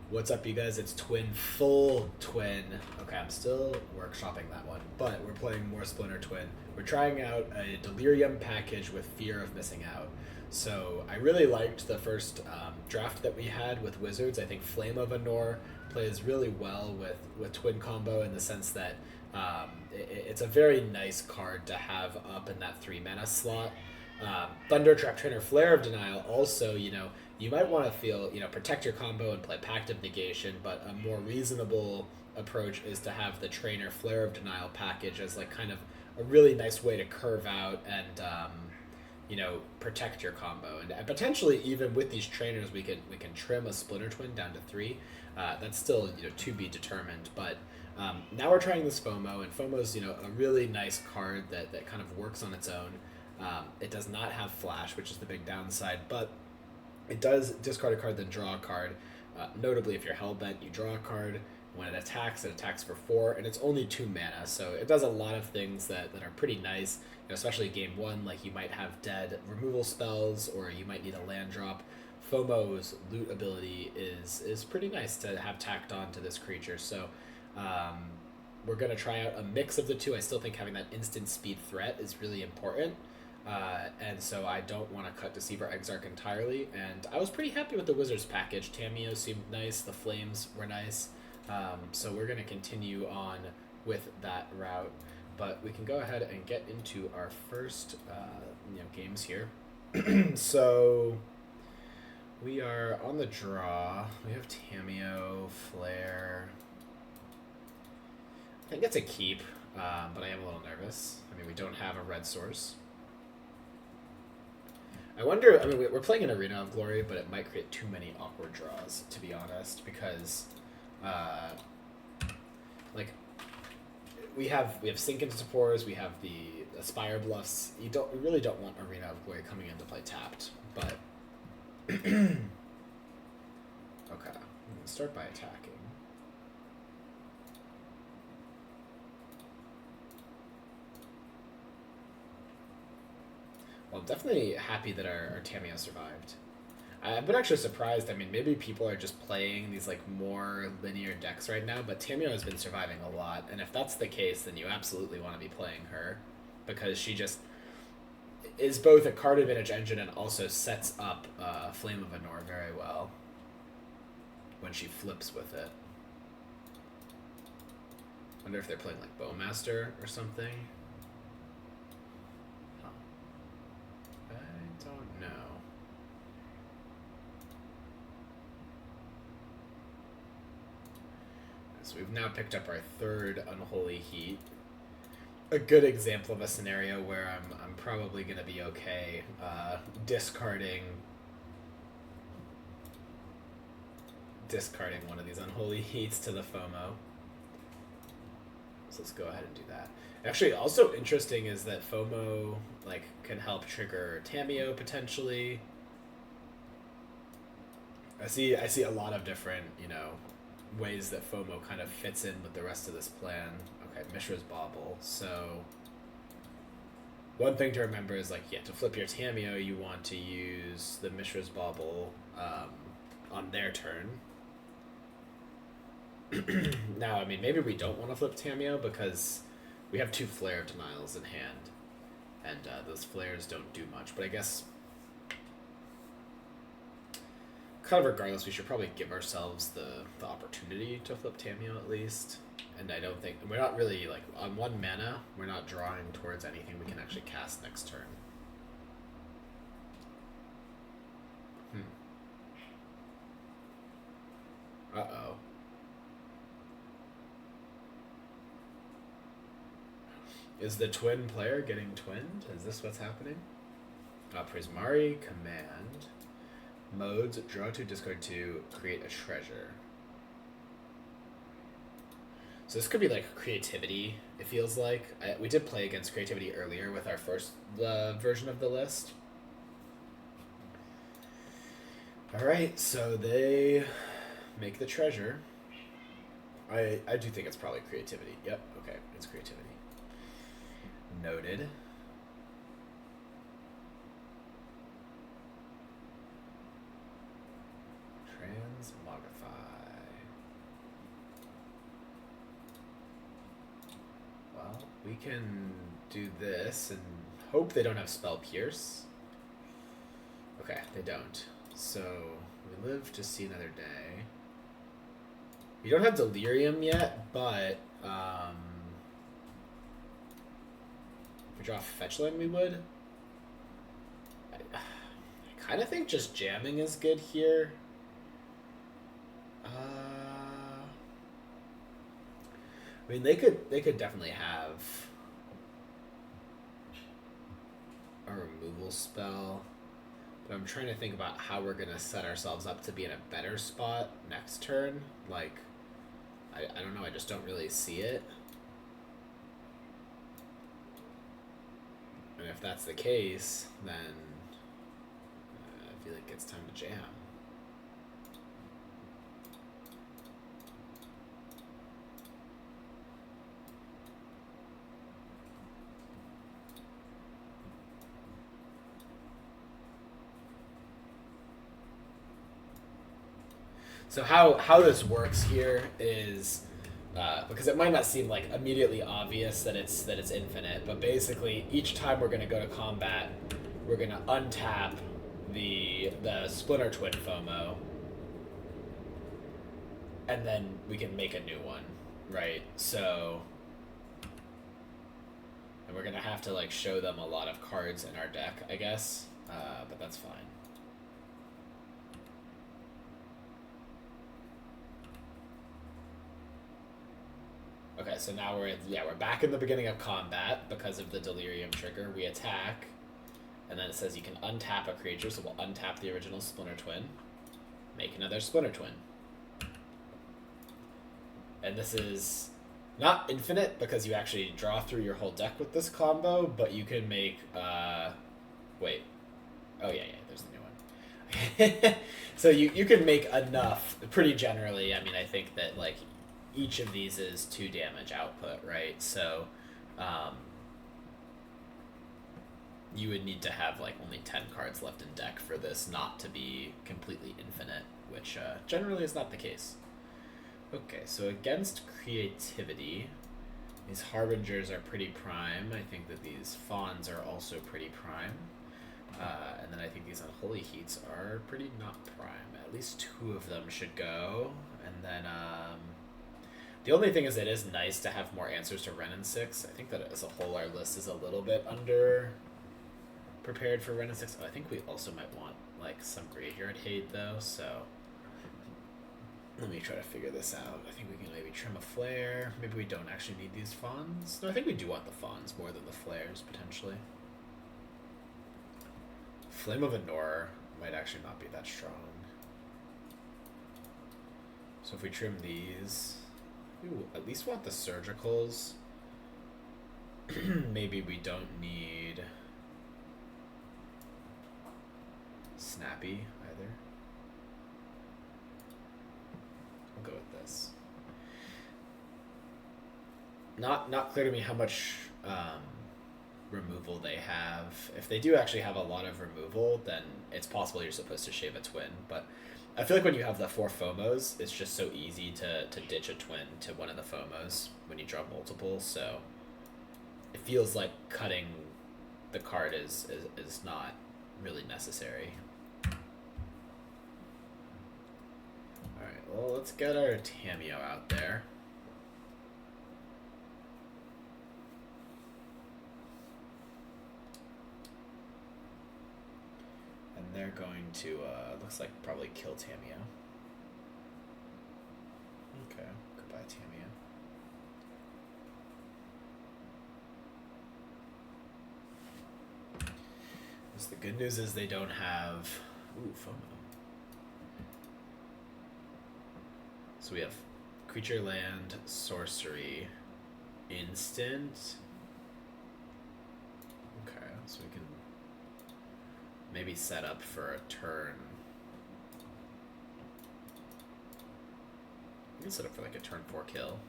What's up, you guys? It's Twin, full Twin. Okay, I'm still workshopping that one, but we're playing more Splintertwin. We're trying out a delirium package with fear of missing out. So I really liked the first draft that we had with wizards. I think Flame of Anor plays really well with Twin combo in the sense that it's a very nice card to have up in that 3 mana slot. Thunder Trap Trainer Flare of Denial also, you might want to feel, protect your combo and play Pact of Negation, but a more reasonable approach is to have the Trainer Flare of Denial package as like kind of a really nice way to curve out and protect your combo. And potentially even with these trainers we can trim a Splintertwin down to 3. That's still to be determined, but now we're trying this FOMO, and FOMO's a really nice card that kind of works on its own. It does not have flash, which is the big downside, but it does discard a card, then draw a card. Notably, if you're hellbent, you draw a card. When it attacks for 4, and it's only 2 mana, so it does a lot of things that are pretty nice, especially game 1, like you might have dead removal spells, or you might need a land drop. FOMO's loot ability is pretty nice to have tacked on to this creature, so we're going to try out a mix of the two. I still think having that instant speed threat is really important. And so I don't want to cut Deceiver Exarch entirely. And I was pretty happy with the Wizards package. Tamiyo seemed nice. The Flames were nice. So we're going to continue on with that route. But we can go ahead and get into our first games here. So we are on the draw. We have Tamiyo, Flare. I think it's a keep, but I am a little nervous. I mean, we don't have a red source. I wonder, we're playing an Arena of Glory, but it might create too many awkward draws, to be honest, because, we have Sink into Spores, we have the Aspire Bluffs. We really don't want Arena of Glory coming in to play tapped, but... Okay, I'm going to start by attacking. Well, I'm definitely happy that our Tamiyo survived. I've been actually surprised. I mean, maybe people are just playing these like more linear decks right now, but Tamiyo has been surviving a lot, and if that's the case, then you absolutely want to be playing her, because she just is both a card advantage engine and also sets up Flame of Anor very well when she flips with it. Wonder if they're playing like Bowmaster or something. Don't know. So we've now picked up our third Unholy Heat. A good example of a scenario where I'm probably going to be okay discarding one of these Unholy Heats to the FOMO. So let's go ahead and do that. Actually, also interesting is that FOMO can help trigger Tamiyo potentially. I see a lot of different ways that FOMO kind of fits in with the rest of this plan. Okay, Mishra's Bauble. So one thing to remember is to flip your Tamiyo, you want to use the Mishra's Bauble on their turn. Now, maybe we don't want to flip Tamiyo because we have 2 Flare Denials in hand, and those flares don't do much. But I guess, kind of regardless, we should probably give ourselves the opportunity to flip Tamiyo at least. And I don't think, we're not really, on 1 mana, we're not drawing towards anything we can actually cast next turn. Uh-oh. Is the twin player getting twinned? Is this what's happening? Prismari, command. Modes, draw 2, discard 2, create a treasure. So this could be creativity, it feels like. We did play against creativity earlier with our first version of the list. Alright, so they make the treasure. I do think it's probably creativity. Yep, okay, it's creativity. Noted. Transmogrify. We can do this and hope they don't have Spell Pierce. Okay, they don't. So we live to see another day. We don't have Delirium yet, but if we draw Fetch Land, we would. I kind of think just jamming is good here. I mean, they could definitely have a removal spell, but I'm trying to think about how we're gonna set ourselves up to be in a better spot next turn. Like, I don't know. I just don't really see it. And if that's the case, then I feel like it's time to jam. So how this works here is because it might not seem like immediately obvious that it's infinite, but basically each time we're going to go to combat, we're going to untap the Splintertwin FOMO, and then we can make a new one, right? So, and we're going to have to like show them a lot of cards in our deck, I guess, but that's fine. Okay, so now we're back in the beginning of combat because of the Delirium trigger. We attack, and then it says you can untap a creature, so we'll untap the original Splintertwin, make another Splintertwin. And this is not infinite because you actually draw through your whole deck with this combo, but you can make wait. Oh yeah, there's the new one. So you can make enough pretty generally. I mean, I think that like each of these is 2 damage output, right? So you would need to have like only 10 cards left in deck for this not to be completely infinite, which generally is not the case. Okay, so against creativity, these Harbingers are pretty prime. I think that these Fawns are also pretty prime. And then I think these Unholy Heats are pretty not prime. At least 2 of them should go. And then the only thing is it is nice to have more answers to Wrenn and 6. I think that as a whole our list is a little bit under prepared for Wrenn and 6. Oh, I think we also might want like some Graveyard Hate though, so let me try to figure this out. I think we can maybe trim a Flare. Maybe we don't actually need these Fawns. No, I think we do want the Fawns more than the Flares, potentially. Flame of Anor might actually not be that strong. So if we trim these, we at least want the Surgicals. Maybe we don't need Snappy either. We'll go with this. Not clear to me how much removal they have. If they do actually have a lot of removal, then it's possible you're supposed to shave a twin, but I feel like when you have the 4 FOMOs, it's just so easy to ditch a twin to one of the FOMOs when you draw multiple, so it feels like cutting the card is not really necessary. Alright, well, let's get our Tamiyo out there. And they're going to, looks like probably kill Tamiyo. Okay, goodbye Tamiyo. The good news is they don't have, FOMO. So we have creature, land, sorcery, instant. Okay, so we can maybe set up for a turn. We can set up for like a turn 4 kill.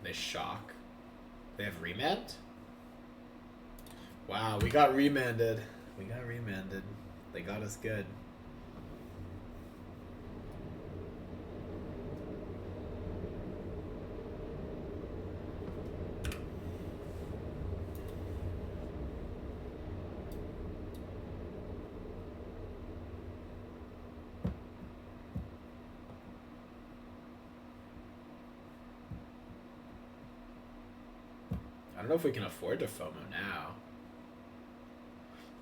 They shock. They have remand? Wow, we got remanded. we got remanded. They got us good. I don't know if we can afford to FOMO now.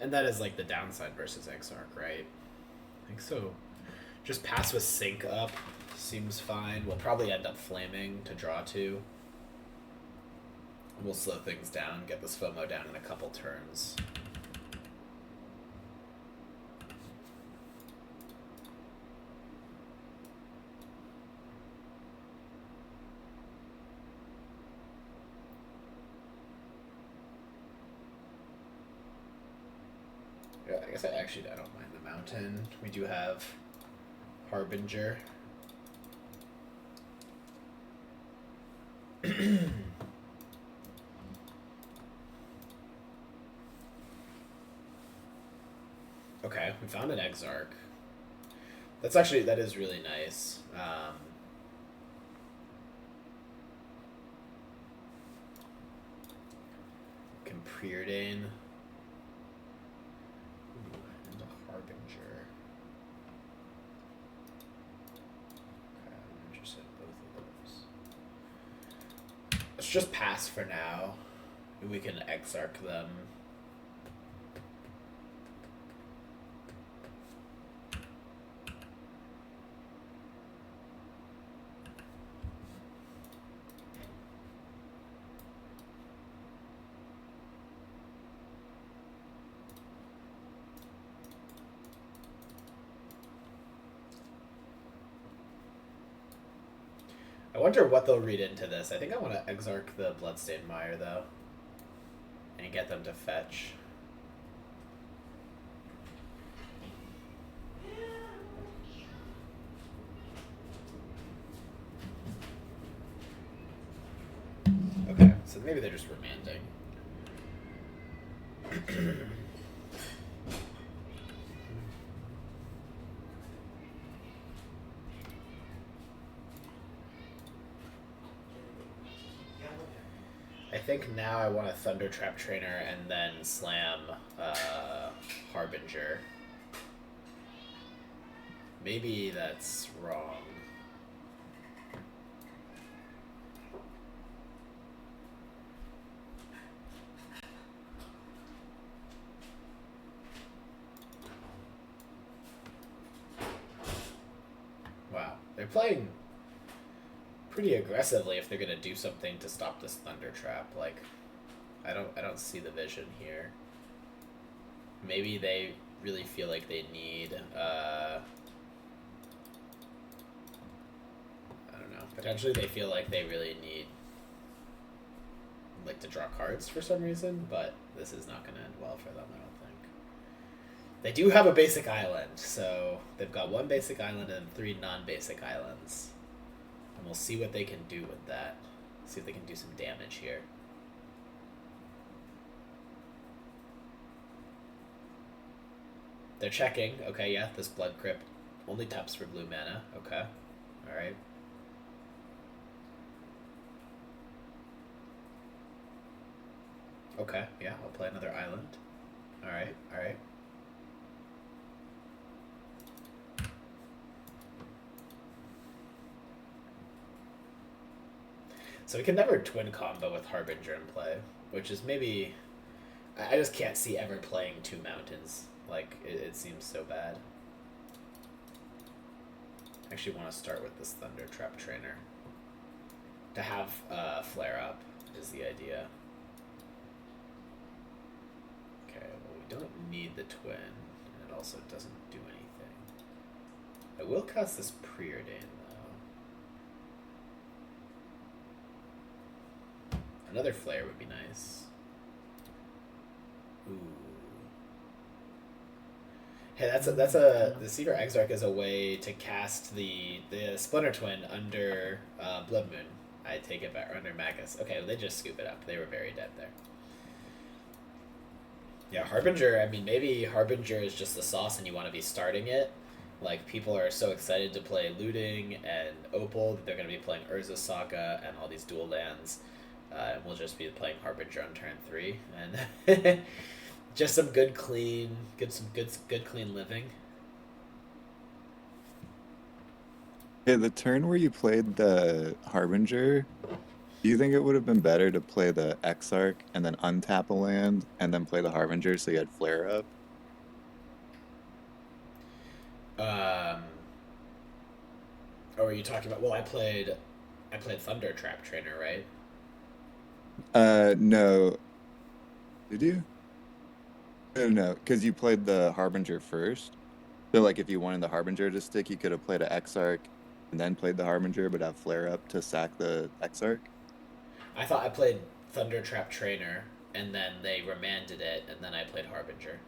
And that is like the downside versus exarch, right? I think so. Just pass with sync up seems fine. We'll probably end up flaming to draw 2. We'll slow things down, get this FOMO down in a couple turns. I guess I don't mind the mountain. We do have Harbinger. Okay, we found an exarch. That is really nice. Can preordain. And a harbinger. Okay, I'm interested in both of those. Let's just pass for now. We can exarch them. I wonder what they'll read into this. I think I want to exarch the Bloodstained Mire, though. And get them to fetch. Okay, so maybe they're just remanding. I think now I want a Thunder Trap Trainer and then slam Harbinger. Maybe that's wrong. Wow, they're playing pretty aggressively if they're gonna do something to stop this Thunder Trap. Like, I don't see the vision here. Maybe they really feel like they need I don't know. Potentially they feel like they really need like to draw cards for some reason, but this is not gonna end well for them, I don't think. They do have a basic island, so they've got 1 basic island and 3 non-basic islands. And we'll see what they can do with that. See if they can do some damage here. They're checking. Okay, yeah, this Blood Crypt only taps for blue mana. Okay. Alright. Okay, yeah, I'll play another island. Alright, alright. So we can never twin combo with Harbinger in play, which is maybe... I just can't see ever playing 2 mountains. Like, it seems so bad. I actually want to start with this Thunder Trap Trainer. To have Flare Up is the idea. Okay, well we don't need the twin, and it also doesn't do anything. I will cast this Preordain, though. Another Flare would be nice. Ooh. Hey, the Seaver Exarch is a way to cast the Splintertwin under Blood Moon. I take it back, under Magus. Okay, well, they just scoop it up. They were very dead there. Yeah, Harbinger, I mean, maybe Harbinger is just the sauce and you want to be starting it. Like, people are so excited to play Looting and Opal that they're going to be playing Urza Saga and all these dual lands. And we'll just be playing Harbinger on turn 3. And just some good, clean, good, clean living. Hey, the turn where you played the Harbinger, do you think it would have been better to play the exarch and then untap a land and then play the Harbinger so you had flare up? Um, or are you talking about? Well, I played Thunder Trap Trainer, right? No. Did you? No, because you played the Harbinger first. So, like, if you wanted the Harbinger to stick, you could have played a exarch and then played the Harbinger, but have flare up to sack the exarch. I thought I played Thunder Trap Trainer, and then they remanded it, and then I played Harbinger.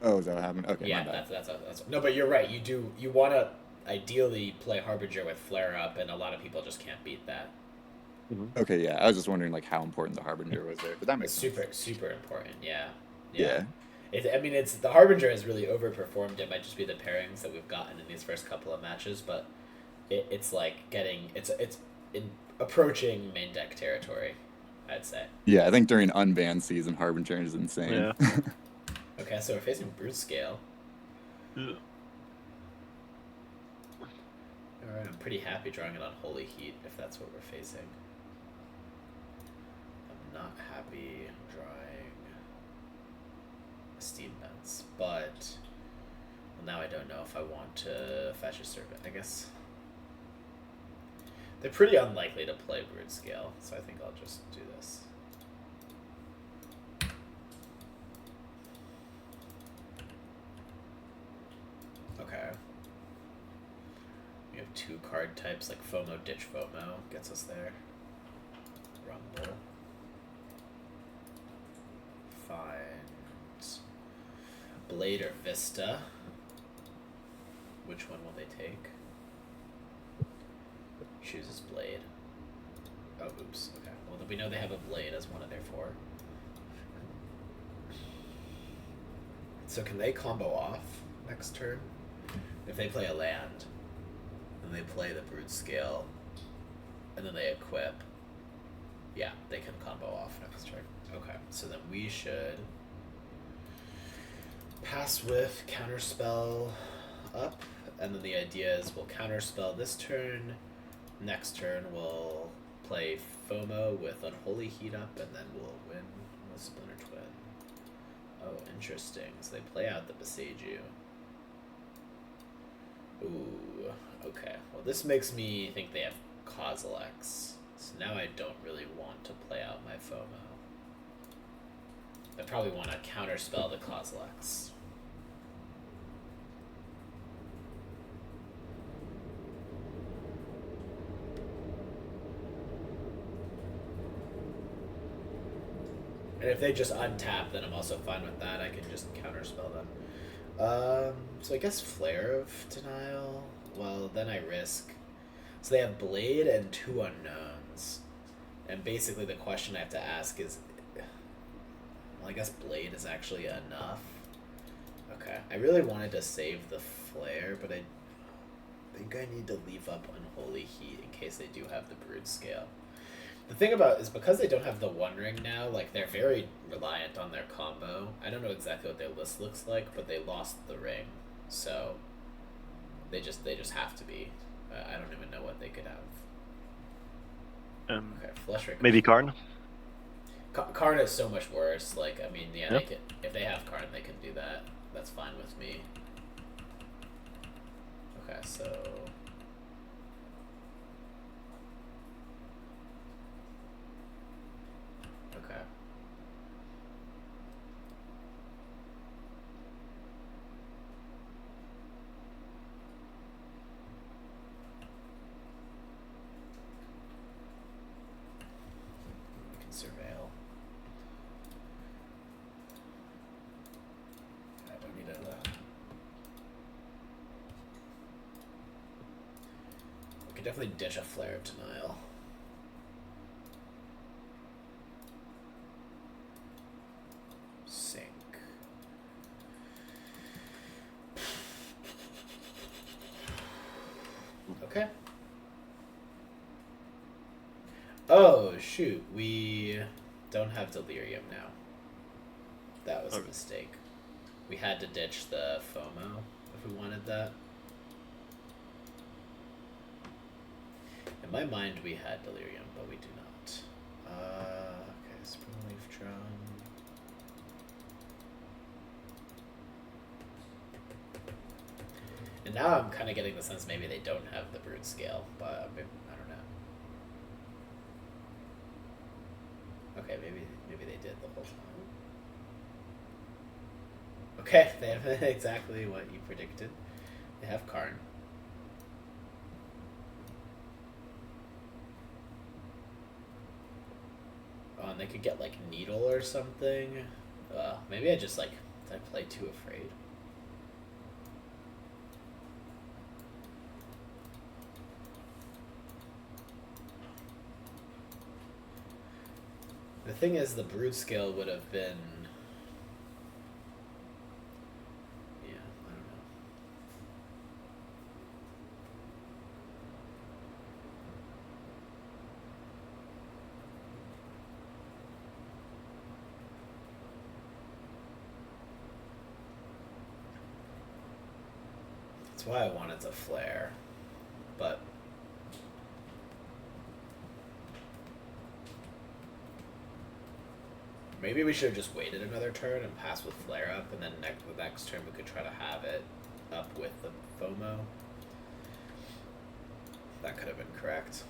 Oh, is that what happened? Okay, my Yeah, bad. that's no, but you're right. You want to ideally play Harbinger with Flare Up, and a lot of people just can't beat that. Okay, yeah, I was just wondering like how important the Harbinger was there, but that It's makes sense. super important. Yeah, yeah. Yeah, I mean, it's the Harbinger has really overperformed. It might just be the pairings that we've gotten in these first couple of matches, but it's like getting it's in approaching main deck territory, I'd say. yeah, I think during unbanned season, Harbinger is insane. Yeah. Okay, so we're facing Brute Scale. Yeah. All right, I'm pretty happy drawing it on Holy Heat if that's what we're facing. I'm not happy drawing Steam Vents, but well, now I don't know if I want to fetch a Servant. I guess they're pretty unlikely to play Brood Scale, so I think I'll just do this. Okay. We have 2 card types like FOMO, Ditch FOMO gets us there. Rumble. Find Blade or Vista. Which one will they take? Chooses Blade. Oh, oops. Okay. Well, we know they have a Blade as one of their 4. So can they combo off next turn? If they play a land, and they play the Brood Scale, and then they equip, yeah, they can combo off next turn. Okay, so then we should pass with Counterspell up, and then the idea is we'll Counterspell this turn. Next turn we'll play FOMO with Unholy Heat up, and then we'll win with Splintertwin. Oh, interesting. So they play out the Beseiju. Ooh, okay. Well, this makes me think they have Kozilek's. So now I don't really want to play out my FOMO. I probably want to counterspell the Kozilek's. And if they just untap, then I'm also fine with that. I can just counterspell them. So I guess Flare of Denial. Well, then I risk. So they have Blade and 2 unknowns. And basically the question I have to ask is, well, I guess Blade is actually enough. Okay. I really wanted to save the Flare, but I think I need to leave up Unholy Heat in case they do have the Brood Scale. The thing about is because they don't have the One Ring now, like they're very reliant on their combo. I don't know exactly what their list looks like, but they lost the ring, so they just have to be. I don't even know what they could have. Okay, Flush Ring. Maybe Karn. Karn is so much worse. Like I mean, yeah, Yep. they can, if they have Karn, they can do that. That's fine with me. Okay, so. Okay. We can surveil. I don't need a. We could definitely ditch a Flare of Denial. Sink. Okay. Oh, shoot. We don't have delirium now. That was a mistake. We had to ditch the FOMO if we wanted that. In my mind, we had delirium, but we do not. Okay, springleaf drum. And now I'm kind of getting the sense maybe they don't have the brood scale, but maybe, I don't know. Okay, maybe they did the whole time. Okay, they have exactly what you predicted. They have Karn. Oh, and they could get like Needle or something. Maybe I just like, did I play too afraid? The thing is, the brood scale would have been... Yeah, I don't know. That's why I wanted to flare, but... Maybe we should have just waited another turn and passed with flare up, and then the next turn we could try to have it up with the FOMO. That could have been correct.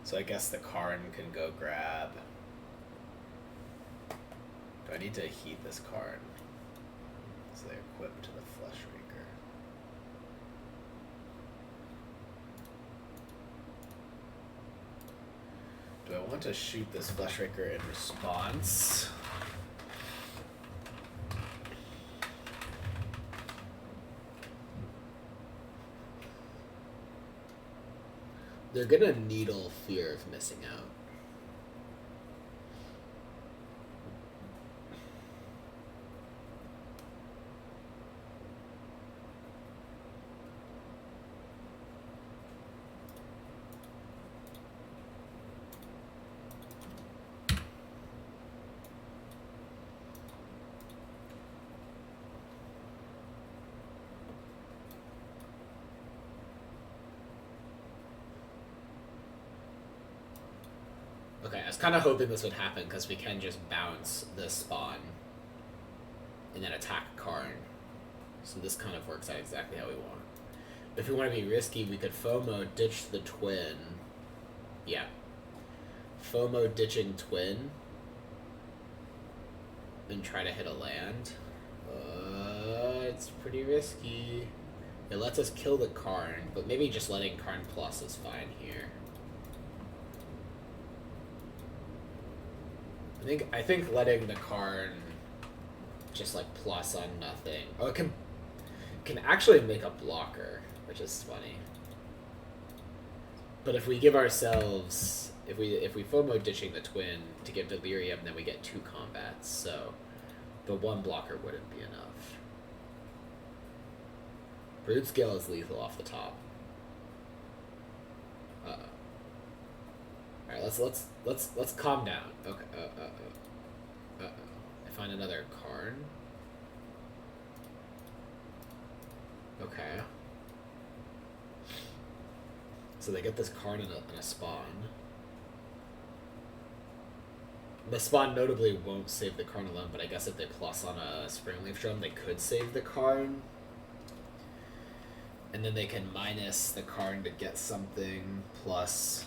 So I guess the Karn can go grab... Do I need to heat this Karn? So they equip to the Flesh Raker. Do I want to shoot this Flesh Raker in response? They're gonna Needle Fear of Missing Out. Okay, I was kind of hoping this would happen because we can just bounce the spawn and then attack Karn. So this kind of works out exactly how we want. If we want to be risky, we could FOMO ditch the Twin. Yeah. FOMO ditching Twin and try to hit a land. It's pretty risky. It lets us kill the Karn, but maybe just letting Karn plus is fine here. I think letting the Karn just like plus on nothing. Oh, it can actually make a blocker, which is funny. But if we give ourselves, if we FOMO ditching the Twin to give delirium, then we get 2 combats. So the 1 blocker wouldn't be enough. Brood Scale is lethal off the top. Alright, let's calm down. Okay. I find another Karn. Okay. So they get this Karn in a spawn. The spawn notably won't save the Karn alone, but I guess if they plus on a Springleaf Drum, they could save the Karn. And then they can minus the Karn to get something plus...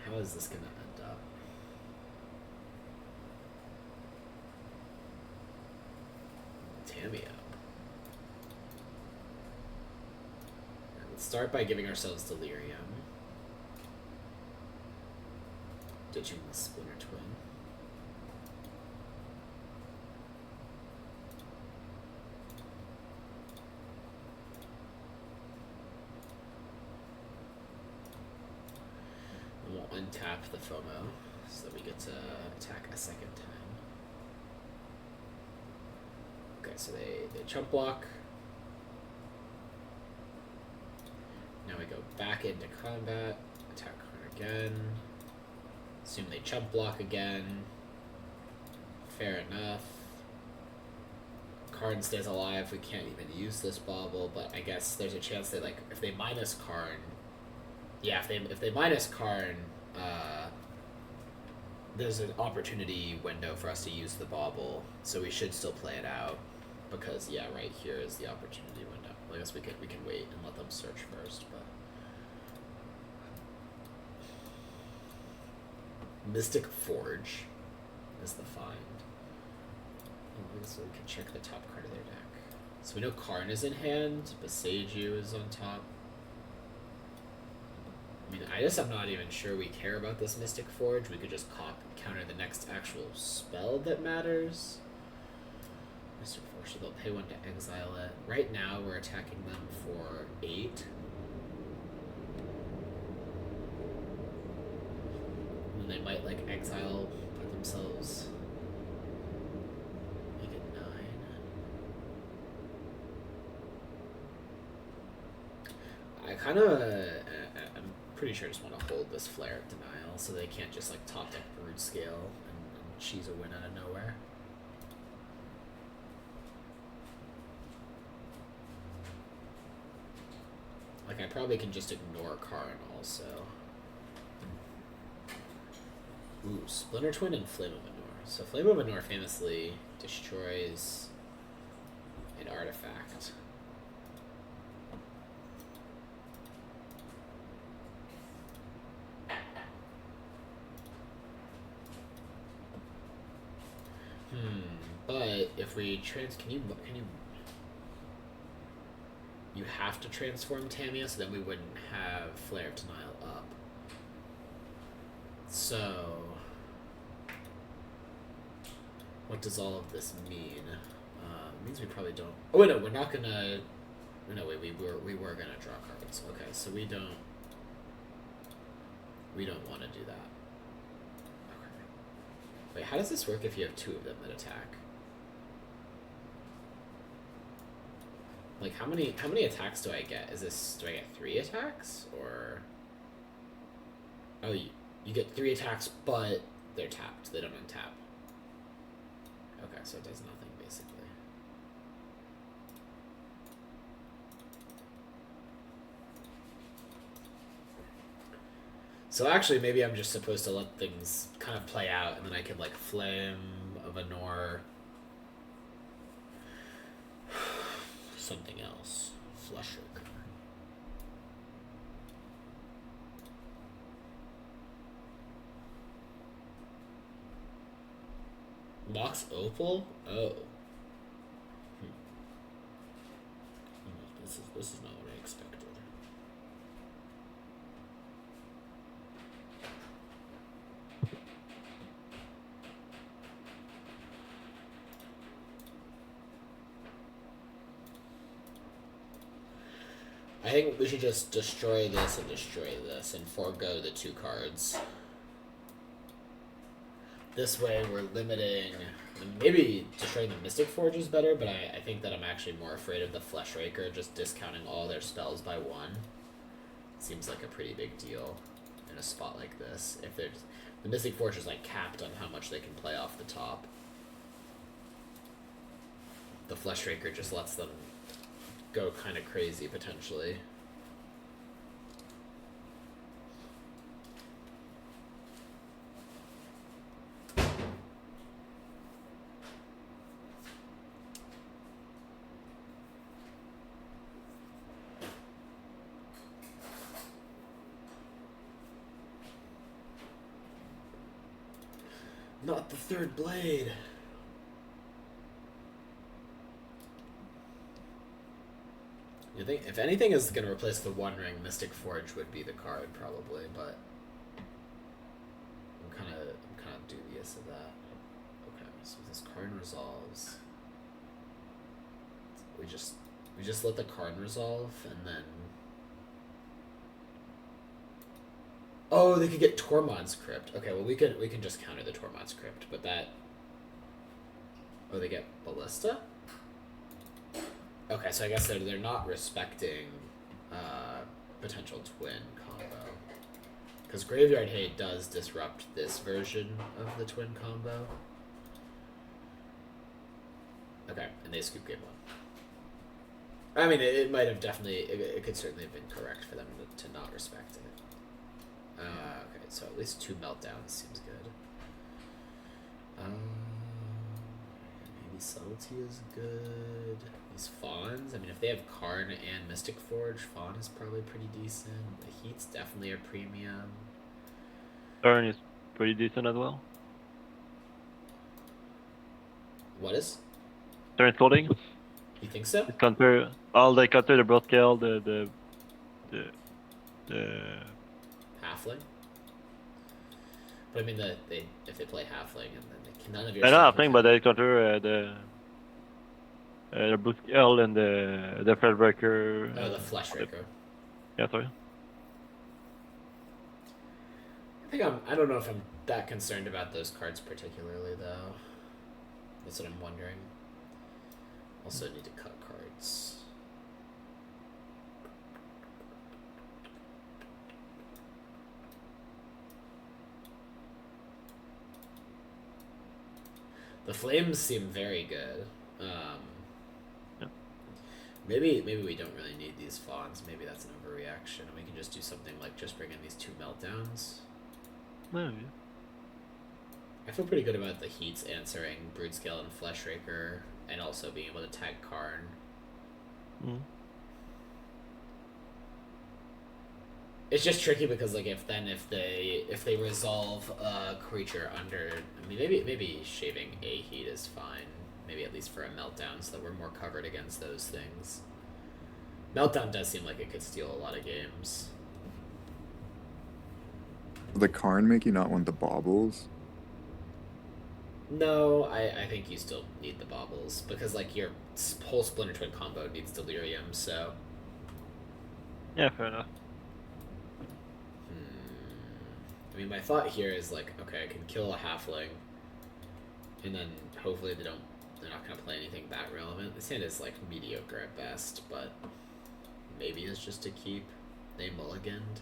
How is this gonna end up? Tamio. Let's start by giving ourselves delirium. Ditching the Splintertwin. tap the FOMO so that we get to attack a second time. Okay, so they chump block. Now we go back into combat, attack card again. Assume they chump block again. Fair enough. Karn stays alive. We can't even use this bauble, but I guess there's a chance that, like, if they minus Karn, yeah, if they minus Karn, there's an opportunity window for us to use the bauble, so we should still play it out, because yeah, right here is the opportunity window. I guess we can wait and let them search first, but Mystic Forge is the find. So we can check the top card of their deck. So we know Karn is in hand, Beseiju is on top. I mean, I'm not even sure we care about this Mystic Forge. We could just counter the next actual spell that matters. Mystic Forge, so they'll pay 1 to exile it. Right now we're attacking them for 8. And they might, like, exile themselves. Make it 9. I'm pretty sure I just want to hold this Flare of Denial so they can't just, like, top deck Brood Scale and cheese a win out of nowhere. Like, I probably can just ignore Karn also. Ooh, Splintertwin and Flame of Manure. So Flame of Manure famously destroys an artifact. But if we can you have to transform Tamiya, so then we wouldn't have Flare of Denial up. So what does all of this mean? It means we probably don't. Oh wait, no, we're not gonna. No wait, we were gonna draw cards. Okay, so we don't want to do that. Okay. Wait, how does this work if you have 2 of them that attack? Like, how many attacks do I get? Do I get 3 attacks, or? Oh, you get 3 attacks, but they're tapped. They don't untap. Okay, so it does nothing, basically. So actually, maybe I'm just supposed to let things kind of play out, and then I can, like, Flame of Anor. Something else. Flusher. Mox Opal? Oh. This is not what I expected. I think we should just destroy this and forego the 2 cards. This way we're limiting, maybe destroying the Mystic Forge is better, but I think that I'm actually more afraid of the Fleshraker just discounting all their spells by 1. Seems like a pretty big deal in a spot like this. If the Mystic Forge is, like, capped on how much they can play off the top. The Fleshraker just lets them go kind of crazy, potentially. Not the 3rd blade. You think if anything is going to replace the One Ring, Mystic Forge would be the card probably, but I'm kind of dubious of that. Okay, so this card resolves. We just let the card resolve and then. Oh Oh, they could get Tormod's Crypt. Okay, well we can just counter the Tormod's Crypt, but that. Oh, they get Ballista. Okay, so I guess they're not respecting potential twin combo, because Graveyard Hate does disrupt this version of the twin combo. Okay, and they scoop game 1. I mean, it might have definitely, it could certainly have been correct for them to not respect it. Okay, so at least 2 meltdowns seems good. Maybe Subtlety is good. These Fawns, I mean, if they have Karn and Mystic Forge, Fawn is probably pretty decent. The Heat's definitely a premium. Turn is pretty decent as well. What is? Turn floating. You think so? It counter all they counter the broad scale, the Halfling? But I mean, if they play Halfling and then they can, none of your. I know halfling, but they counter the broad scale and the Threadbreaker. Oh, the Fleshraker. Yeah, sorry. I don't know if I'm that concerned about those cards particularly, though. That's what I'm wondering. Also need to cut cards. The Flames seem very good. Yeah. Maybe we don't really need these Fawns. Maybe that's an overreaction. We can just do something like just bring in these 2 meltdowns. No, I feel pretty good about the Heats answering Brutescale and Fleshraker, and also being able to tag Karn. Mm. It's just tricky because like if they resolve a creature under, I mean maybe shaving a Heat is fine. Maybe at least for a Meltdown, so that we're more covered against those things. Meltdown does seem like it could steal a lot of games. Will the Karn make you not want the baubles? No, I think you still need the baubles, because like your whole Splintertwin combo needs delirium, so. yeah, fair enough. I mean, my thought here is like, okay, I can kill a halfling, and then hopefully they're not gonna play anything that relevant. This hand is like mediocre at best, but maybe it's just to keep. They mulliganed.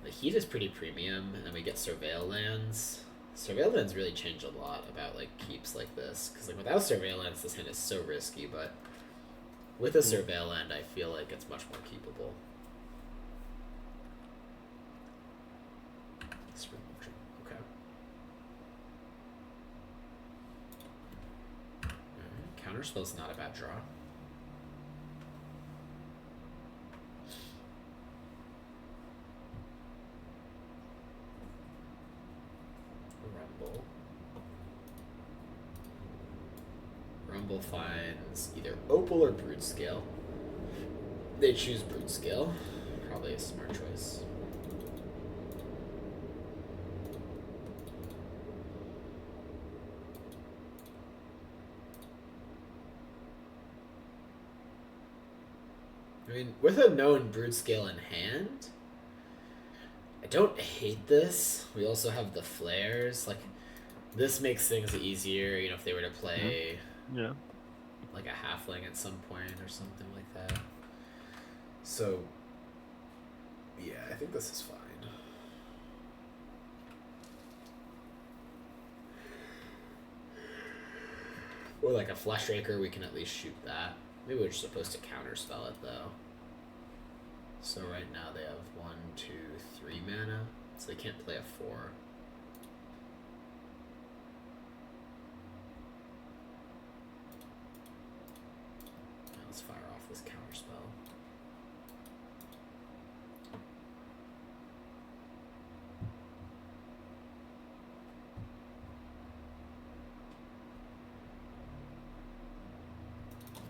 The Heat is pretty premium, and then we get Surveil lands. Surveil lands really change a lot about like keeps like this, because like without Surveil lands, this hand is so risky, but with a Surveil land, I feel like it's much more keepable. Okay. Counterspell's not a bad draw. Rumble finds either Opal or Brutescale. They choose Brutescale. Probably a smart choice. I mean, with a known Brutescale in hand, I don't hate this. We also have the flares. Like, this makes things easier, you know, if they were to play Yeah. like a halfling at some point or something like that. So, yeah, I think this is fine. Or like a Fleshraker, we can at least shoot that. Maybe we're supposed to counterspell it though. So right now they have 1, 2, 3 mana, so they can't play a 4. Now let's fire off this counterspell.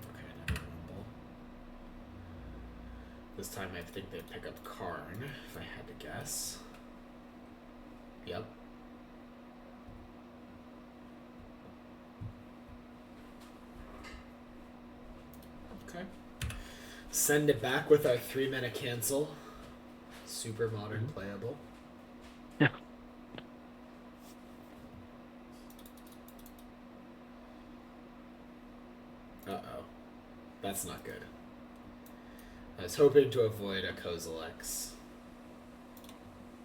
Okay, another rumble. This time I think they pick up Karn, if I had to guess. Yep. Okay. Send it back with our 3 mana cancel. Super modern playable. That's not good. I was hoping to avoid a Kozilek's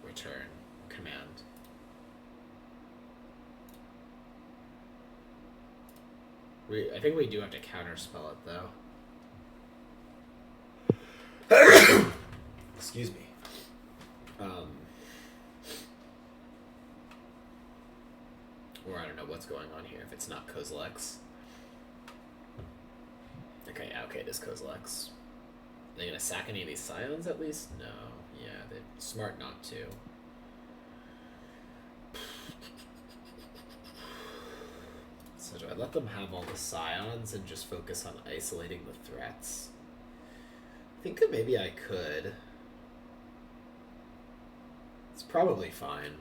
return command. I think we do have to counterspell it though. Excuse me. Or I don't know what's going on here if it's not Kozilek's. Okay, yeah, okay, it is Kozilek's. Are they gonna sack any of these Scions at least? No. Yeah, they're smart not to. So do I let them have all the Scions and just focus on isolating the threats? I think that maybe I could. It's probably fine.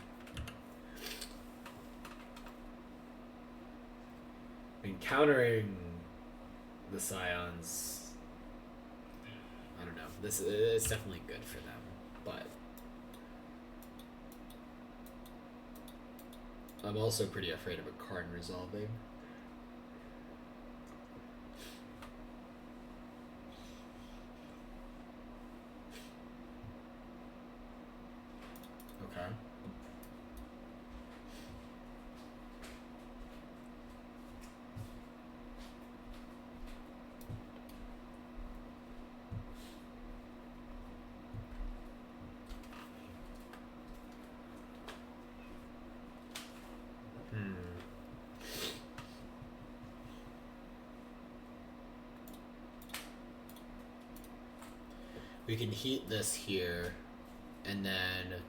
I mean, countering the Scions, I don't know. This is definitely good for them, but I'm also pretty afraid of a Karn resolving. Okay. We can heat this here, and then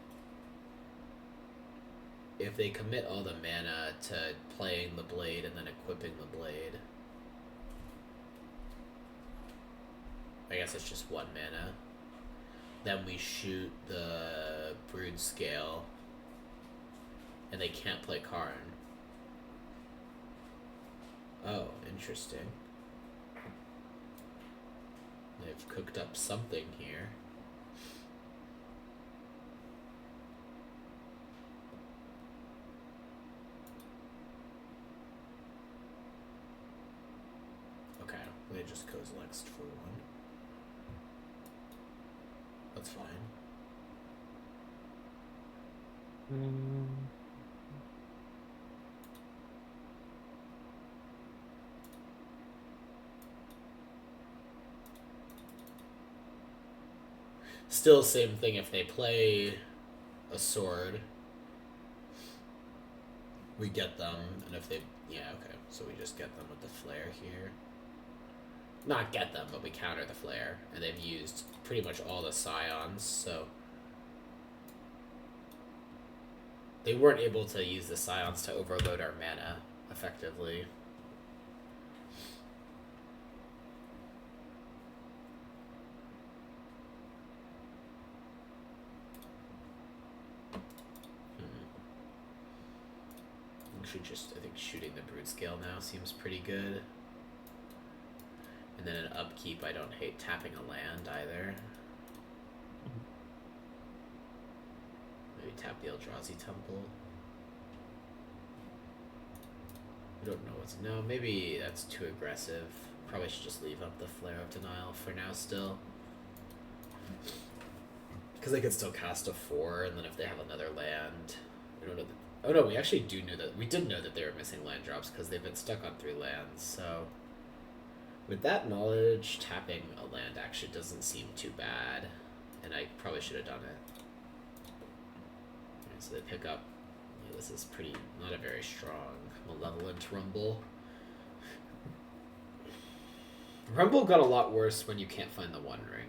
if they commit all the mana to playing the blade and then equipping the blade, I guess it's just 1 mana. Then we shoot the Brood Scale, and they can't play Karn. Oh, interesting. They've cooked up something here. Okay, they just Kozilek's for 1. That's fine. Still, same thing. If they play a sword, we get them, and if they, yeah, okay, so we just get them with the flare here. Not get them, but we counter the flare, and they've used pretty much all the Scions, so they weren't able to use the Scions to overload our mana effectively. I think shooting the Brood Scale now seems pretty good. And then an upkeep, I don't hate tapping a land either. Maybe tap the Eldrazi Temple. I don't know what's... No, maybe that's too aggressive. Probably should just leave up the Flare of Denial for now still. Because they could still cast a 4, and then if they have another land... I don't know... Oh no, we actually do know that... We did know that they were missing land drops because they've been stuck on 3 lands, so... With that knowledge, tapping a land actually doesn't seem too bad. And I probably should have done it. Alright, so they pick up... Yeah, this is pretty... Not a very strong Malevolent Rumble. Rumble got a lot worse when you can't find the One Ring.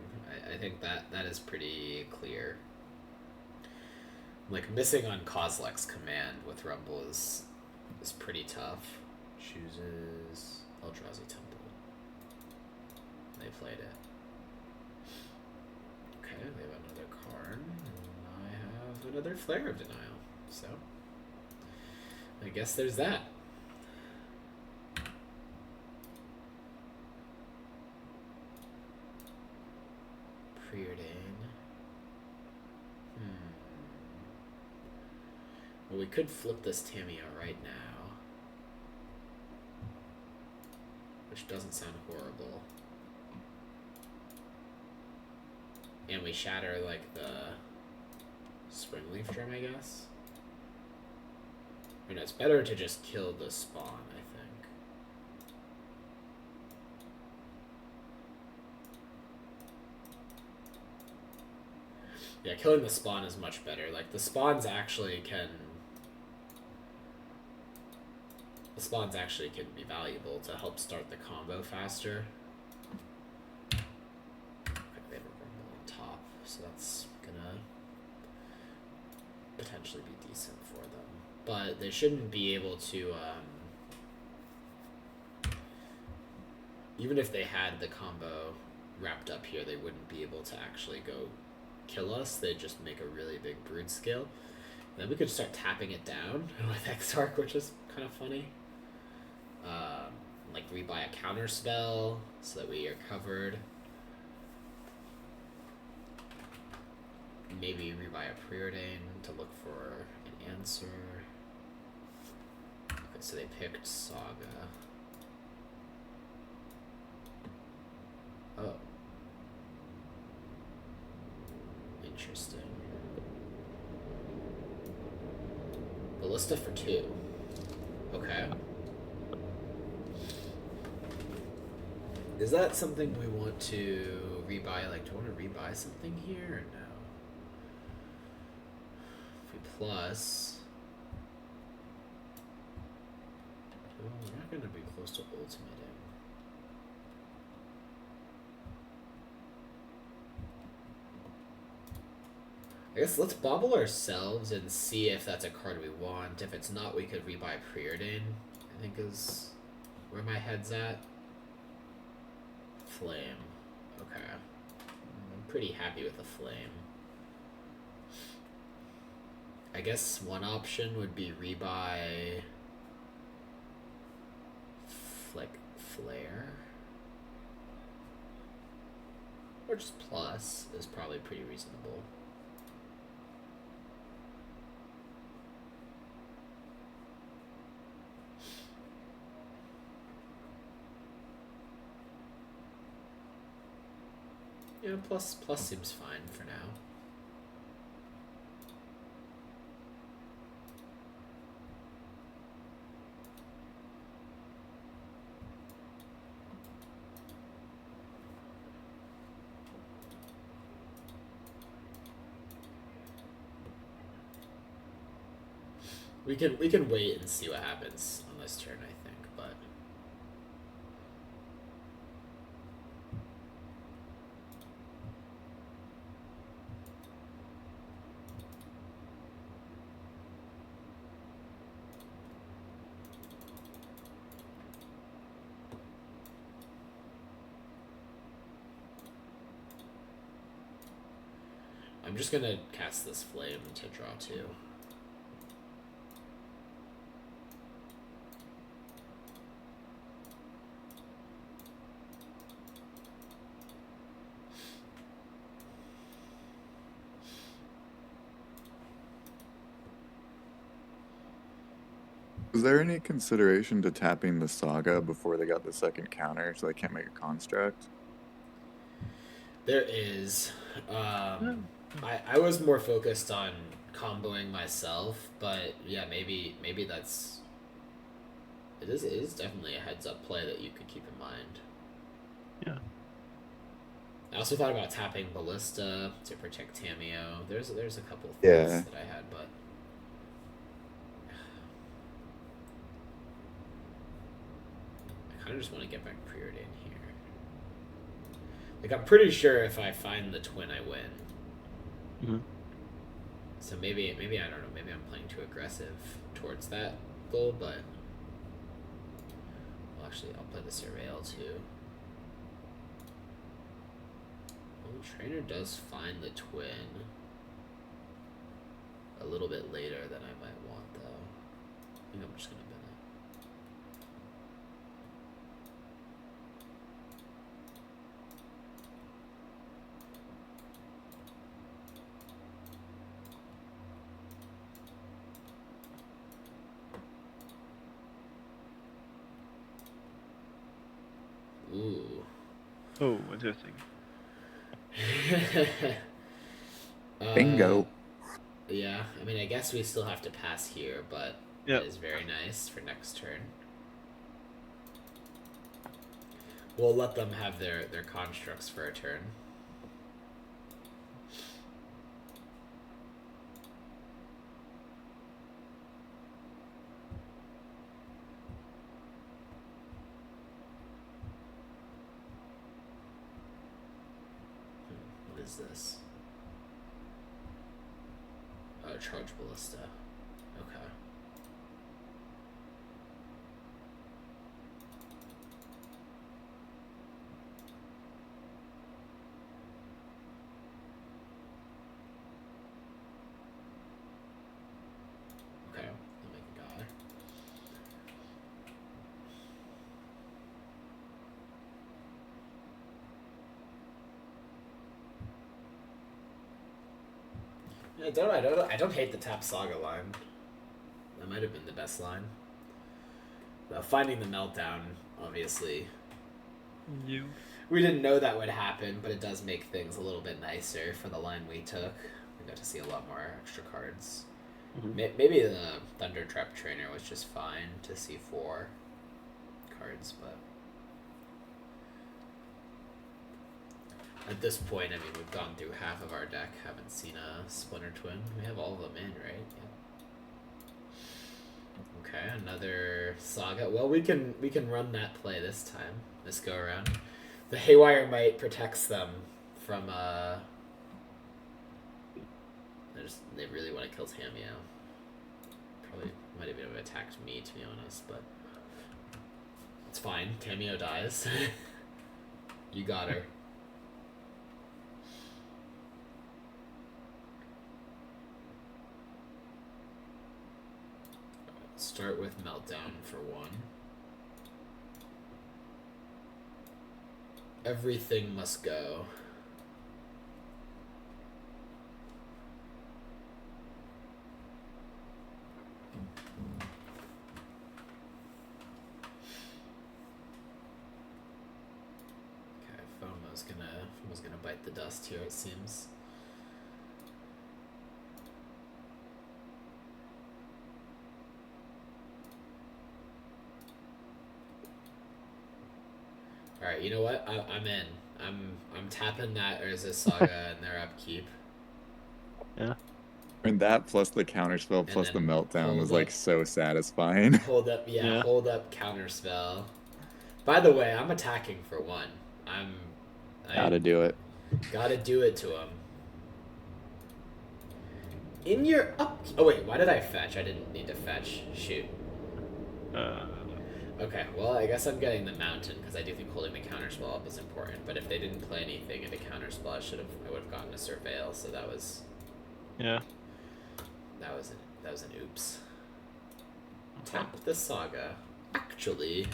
I think that is pretty clear. Like, missing on Kozilek's command with Rumble is pretty tough. Chooses Eldrazi Temple. They played it. Okay, they have another Karn, and I have another Flare of Denial. So, I guess there's that. Preordain. Well, we could flip this Tamiya right now, which doesn't sound horrible. and we shatter like the Springleaf Drum, I guess. I mean, it's better to just kill the spawn, I think. Yeah, killing the spawn is much better. Like, the spawns actually can be valuable to help start the combo faster. Okay, they have a rumble on top, so that's gonna potentially be decent for them. But they shouldn't be able to, even if they had the combo wrapped up here, they wouldn't be able to actually go kill us. They'd just make a really big brood skill. And then we could start tapping it down with Exarch, which is kind of funny. Like rebuy a counter spell so that we are covered. Maybe rebuy a preordain to look for an answer. Okay, so they picked Saga. Oh. Interesting. Ballista for 2. Okay. Is that something we want to rebuy? Like, do you want to rebuy something here or no? If we plus... Oh, we're not going to be close to ultimating. I guess let's bobble ourselves and see if that's a card we want. If it's not, we could rebuy Preordain, I think is where my head's at. Flame. Okay. I'm pretty happy with the flame. I guess one option would be rebuy like Flare. Or just plus is probably pretty reasonable. Yeah, plus seems fine for now. We can wait and see what happens on this turn, I think, but I'm just gonna cast this flame to draw 2. Was there any consideration to tapping the Saga before they got the second counter so they can't make a construct? There is. I was more focused on comboing myself, but yeah, maybe that's... It is definitely a heads-up play that you could keep in mind. Yeah. I also thought about tapping Ballista to protect Tameo. There's a couple of thoughts Yeah. that I had, but... I kind of just want to get back Preordain here. Like, I'm pretty sure if I find the twin, I win. Mm-hmm. So maybe I don't know, maybe I'm playing too aggressive towards that goal, but... Well, actually, I'll play the Surveil, too. Well, the trainer does find the twin a little bit later than I might want, though. I think I'm just gonna bin it. Ooh. Oh, interesting. Bingo. Yeah, I mean, I guess we still have to pass here, but Yep. it is very nice for next turn. We'll let them have their constructs for a turn. What is this? Oh, charge ballista. Okay. Okay, I'll make a guy. I don't hate the tap saga line. That might have been the best line. Finding the meltdown, obviously. We didn't know that would happen, but it does make things a little bit nicer for the line we took. We got to see a lot more extra cards. Maybe the Thunder Trap Trainer was just fine to see 4 cards, but at this point, I mean, we've gone through half of our deck, haven't seen a Splintertwin. We have all of them in, right? Yeah. Okay, another Saga. Well, we can run that play this time, this go around. The Haywire Might protects them from they really want to kill Tamio. Probably might even have attacked me, to be honest, but it's fine. Tamio dies. You got her. Start with Meltdown for 1. Everything must go. Okay, FOMO's gonna bite the dust here, it seems. Alright, you know what? I'm in. I'm tapping that Urza Saga and their upkeep. Yeah. And that plus the counterspell plus the then meltdown was hold like up. so satisfying. Hold up, Yeah. hold up counterspell. By the way, I'm attacking for 1. Gotta do it. Gotta do it to him. In your up. Oh wait, why did I fetch? I didn't need to fetch. Shoot. Okay, well, I guess I'm getting the mountain because I do think holding the counterspell up is important. But if they didn't play anything into counterspell, I would have gotten a surveil. So that was. Yeah. That was an oops. Tap the Saga. Actually.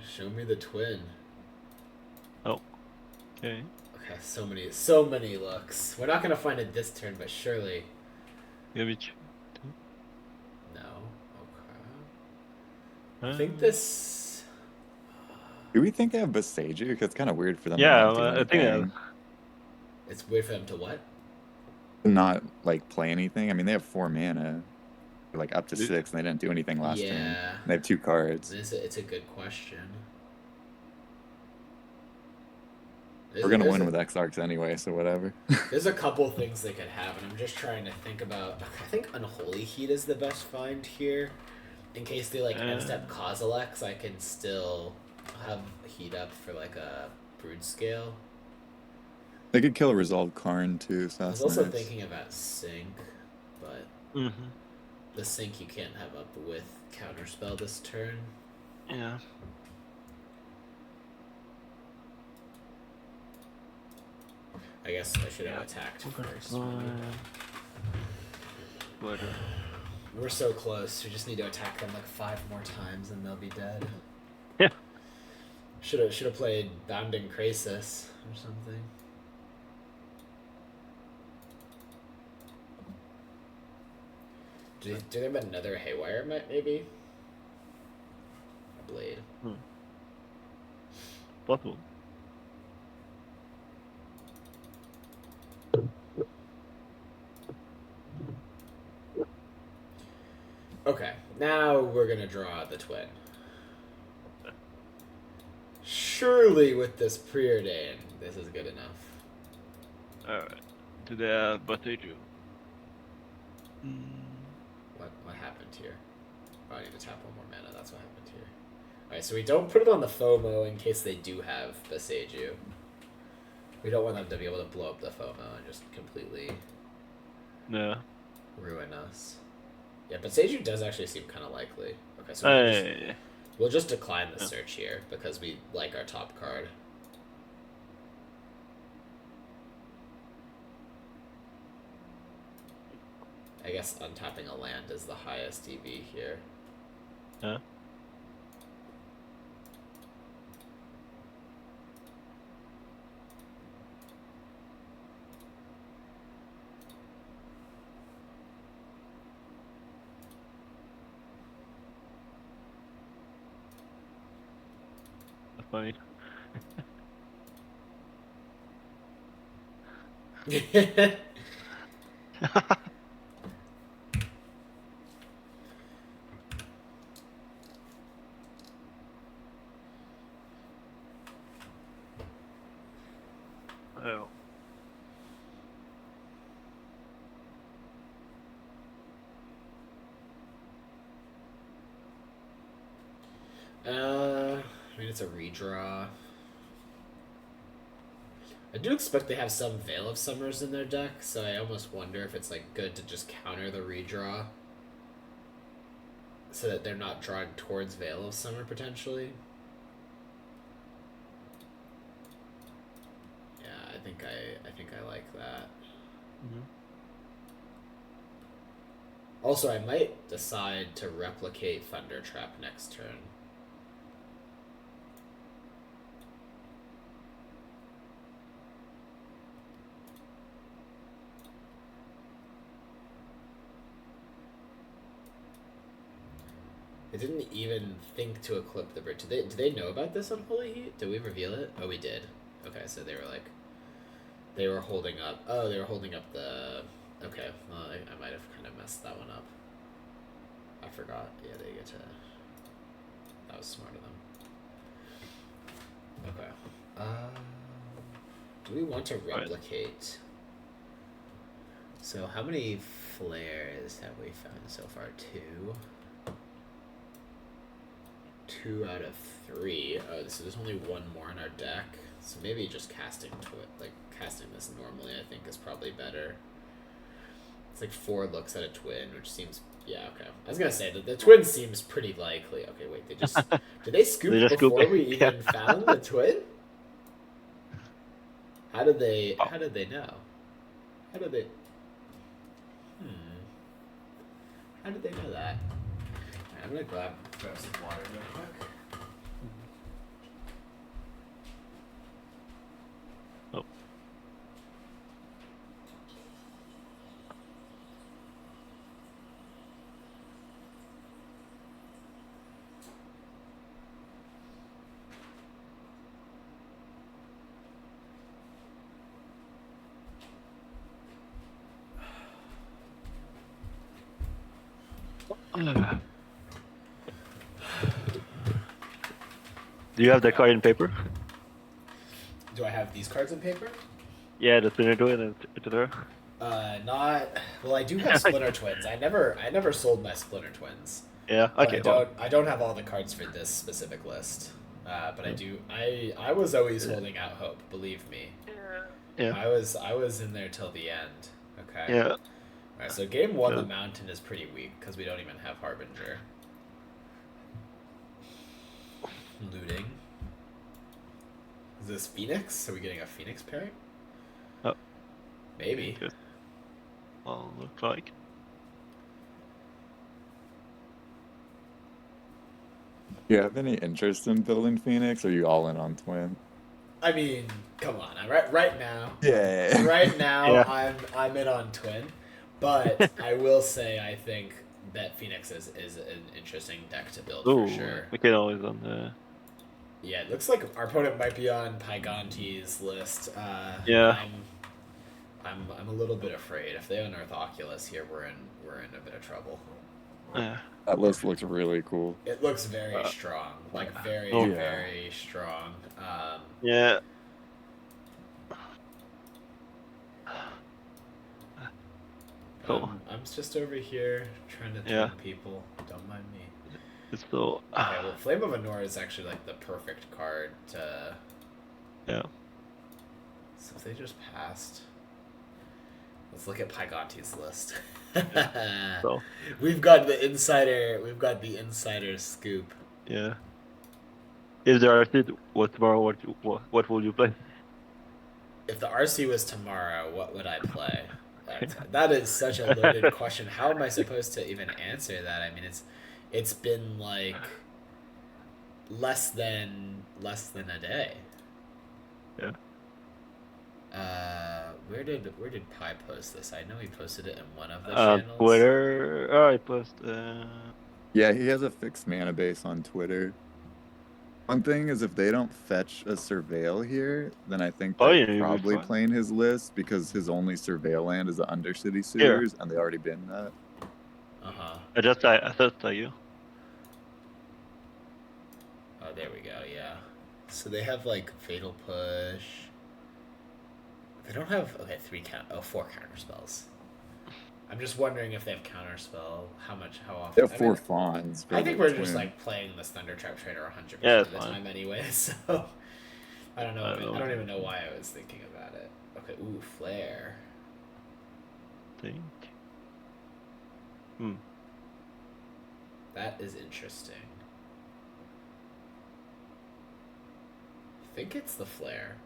Show me the twin. Oh. Okay. Okay, so many looks. We're not gonna find it this turn, but surely. Give it. No. Okay. I think this. Do we think they have Besager? Because it's kind of weird for them Yeah, to not do I think anything. It's weird for them to what? Not like play anything. I mean, they have 4 mana, like up to 6, and they didn't do anything last turn. Yeah. They have 2 cards. It's a good question. We're gonna win with Exarchs anyway, so whatever. There's a couple things they could have, and I'm just trying to think about. I think Unholy Heat is the best find here. In case they like end step Kozilek, I can still have Heat up for like a Brood Scale. They could kill a Resolved Karn too, so I that's was also nice. thinking about Sync, but the Sync you can't have up with Counterspell this turn. Yeah. I guess I should have attacked first. We're so close. We just need to attack them like 5 more times and they'll be dead. Yeah. Should have played Bounding Crisis or something. Do they have another Haywire maybe? A Blade. Possible. Okay, now we're gonna draw the Twin. Surely with this preordain, this is good enough. Alright. To the but they do. What happened here? Oh, I need to tap one more mana, that's what happened here. Alright, so we don't put it on the FOMO in case they do have Beseiju. We don't want them to be able to blow up the FOMO and just completely ruin us. Yeah, Beseiju does actually seem kind of likely. Okay, so we'll just decline the search here because we like our top card. I guess untapping a land is the highest EV here. Yeah. That's funny. Oh. I mean, it's a redraw. I do expect they have some Veil of Summers in their deck, so I almost wonder if it's like good to just counter the redraw so that they're not drawing towards Veil of Summer potentially. Yeah, I think I like that. Mm-hmm. Also, I might decide to replicate Thunder Trap next turn. They didn't even think to equip the bridge. Did they know about this on Holy Heat? Did we reveal it? Oh, we did. Okay, so they were like, they were holding up. Oh, they were holding up the. Okay, well, I might have kind of messed that one up. I forgot. Yeah, they get to. That was smart of them. Okay. Do we want to replicate? So how many flares have we found so far? 2. 2 out of 3. Oh, so there's only 1 more in our deck. So maybe just casting casting this normally, I think, is probably better. It's like 4 looks at a twin, which seems, yeah, okay. I was gonna say that the twin seems pretty likely. Okay, wait, they just did they scoop before we even found the twin? How did they know? How did they? How did they know that? Right, I'm gonna grab some water real quick. Oh. Do you have the card in paper? Do I have these cards in paper? Yeah, the Splintertwin and etc. Not. Well, I do have Splintertwins. I never sold my Splintertwins. Yeah. Okay. I don't have all the cards for this specific list. But I do. I was always holding out hope. Believe me. Yeah. I was in there till the end. Okay. Yeah. Alright, so game 1, the mountain is pretty weak because we don't even have Harbinger. Looting. Is this Phoenix? Are we getting a Phoenix pairing? Oh. Maybe. Good. Well, look like. Do you have any interest in building Phoenix, or are you all in on Twin? I mean, come on. Right now, Yeah. right now, Yeah. I'm in on Twin, but I will say I think that Phoenix is an interesting deck to build for Ooh, sure. we can always on the. Yeah, it looks like our opponent might be on Pygonti's list. Yeah. I'm a little bit afraid. If they unearth Oculus here, we're in a bit of trouble. Yeah. That list looks really cool. It looks very strong, like very Oh. very strong. Yeah. Cool. I'm just over here trying to Yeah. tell people. Don't mind me. It's still. Okay, well, Flame of Anor is actually like the perfect card to. Yeah. So if they just passed. Let's look at Pygonti's list. So. We've got the insider. We've got the insider scoop. Yeah. If there are what tomorrow, what will you play? If the RC was tomorrow, what would I play? That is such a loaded question. How am I supposed to even answer that? I mean, it's been like less than a day. Yeah. Where did Pi post this? I know he posted it in one of the channels. Twitter. Oh, I post. Yeah, he has a fixed mana base on Twitter. One thing is, if they don't fetch a Surveil here, then I think they're yeah, probably fine. playing his list because his only Surveil land is the Undercity Sewers, and they already been that. I thought you. Oh, there we go. Yeah. So they have like Fatal Push. They don't have 4 counter spells. I'm just wondering if they have counter spell. How often? They have 4 fawns. I think we're just like playing this Thundertrap Trader 100% of the time anyway. So I don't know. I don't even know why I was thinking about it. Okay. Ooh, Flare. Think. That is interesting. I think it's the Flare.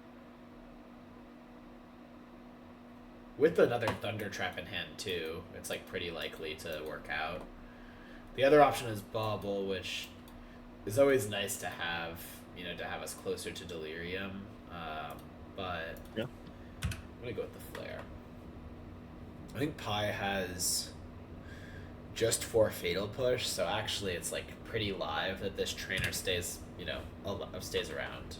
With another Thunder Trap in hand too, it's like pretty likely to work out. The other option is Bauble, which is always nice to have, to have us closer to Delirium. But yeah, I'm gonna go with the Flare. I think Pi has just 4 Fatal Push, so actually it's like pretty live that this trainer stays, stays around.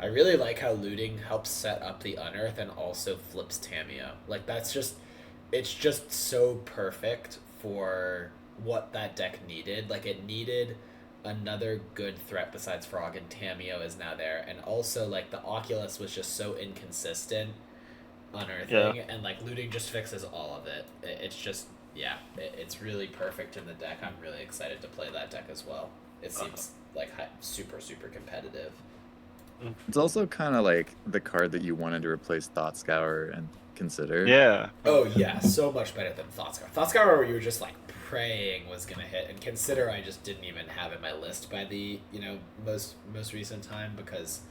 I really like how looting helps set up the unearth and also flips Tameo. Like it's just so perfect for what that deck needed. Like it needed another good threat besides Frog, and Tameo is now there. And also like the Oculus was just so inconsistent unearthing, and like looting just fixes all of it. It's just it's really perfect in the deck. I'm really excited to play that deck as well. It seems like super competitive. It's also kind of like the card that you wanted to replace Thought Scour and Consider. Yeah. Oh yeah, so much better than Thought Scour. Thought Scour, you were just like praying was gonna hit, and Consider I just didn't even have in my list by the most recent time because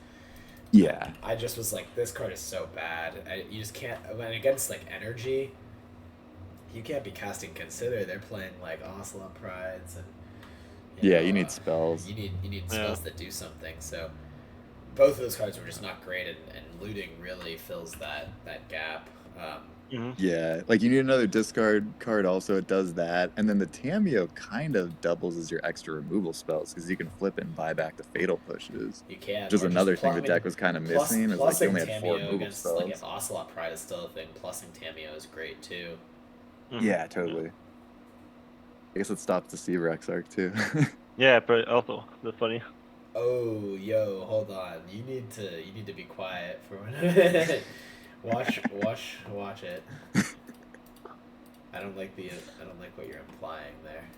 I just was like, this card is so bad. You just can't. When against like energy, you can't be casting Consider. They're playing like Ocelot Prides and you need spells. You need spells that do something. So both of those cards were just not great, and looting really fills that gap. Yeah, like you need another discard card also, it does that. And then the Tameo kind of doubles as your extra removal spells because you can flip it and buy back the Fatal Pushes. You can. Which is another thing the deck was kind of missing, is like you only had 4 removal spells. Like if Ocelot Pride is still a thing, plussing Tameo is great too. Yeah, totally. I guess it stops Deceiver Exarch too. Yeah, but also, that's funny. Oh, yo, hold on. You need to be quiet for a minute. Watch it. I don't like what you're implying there.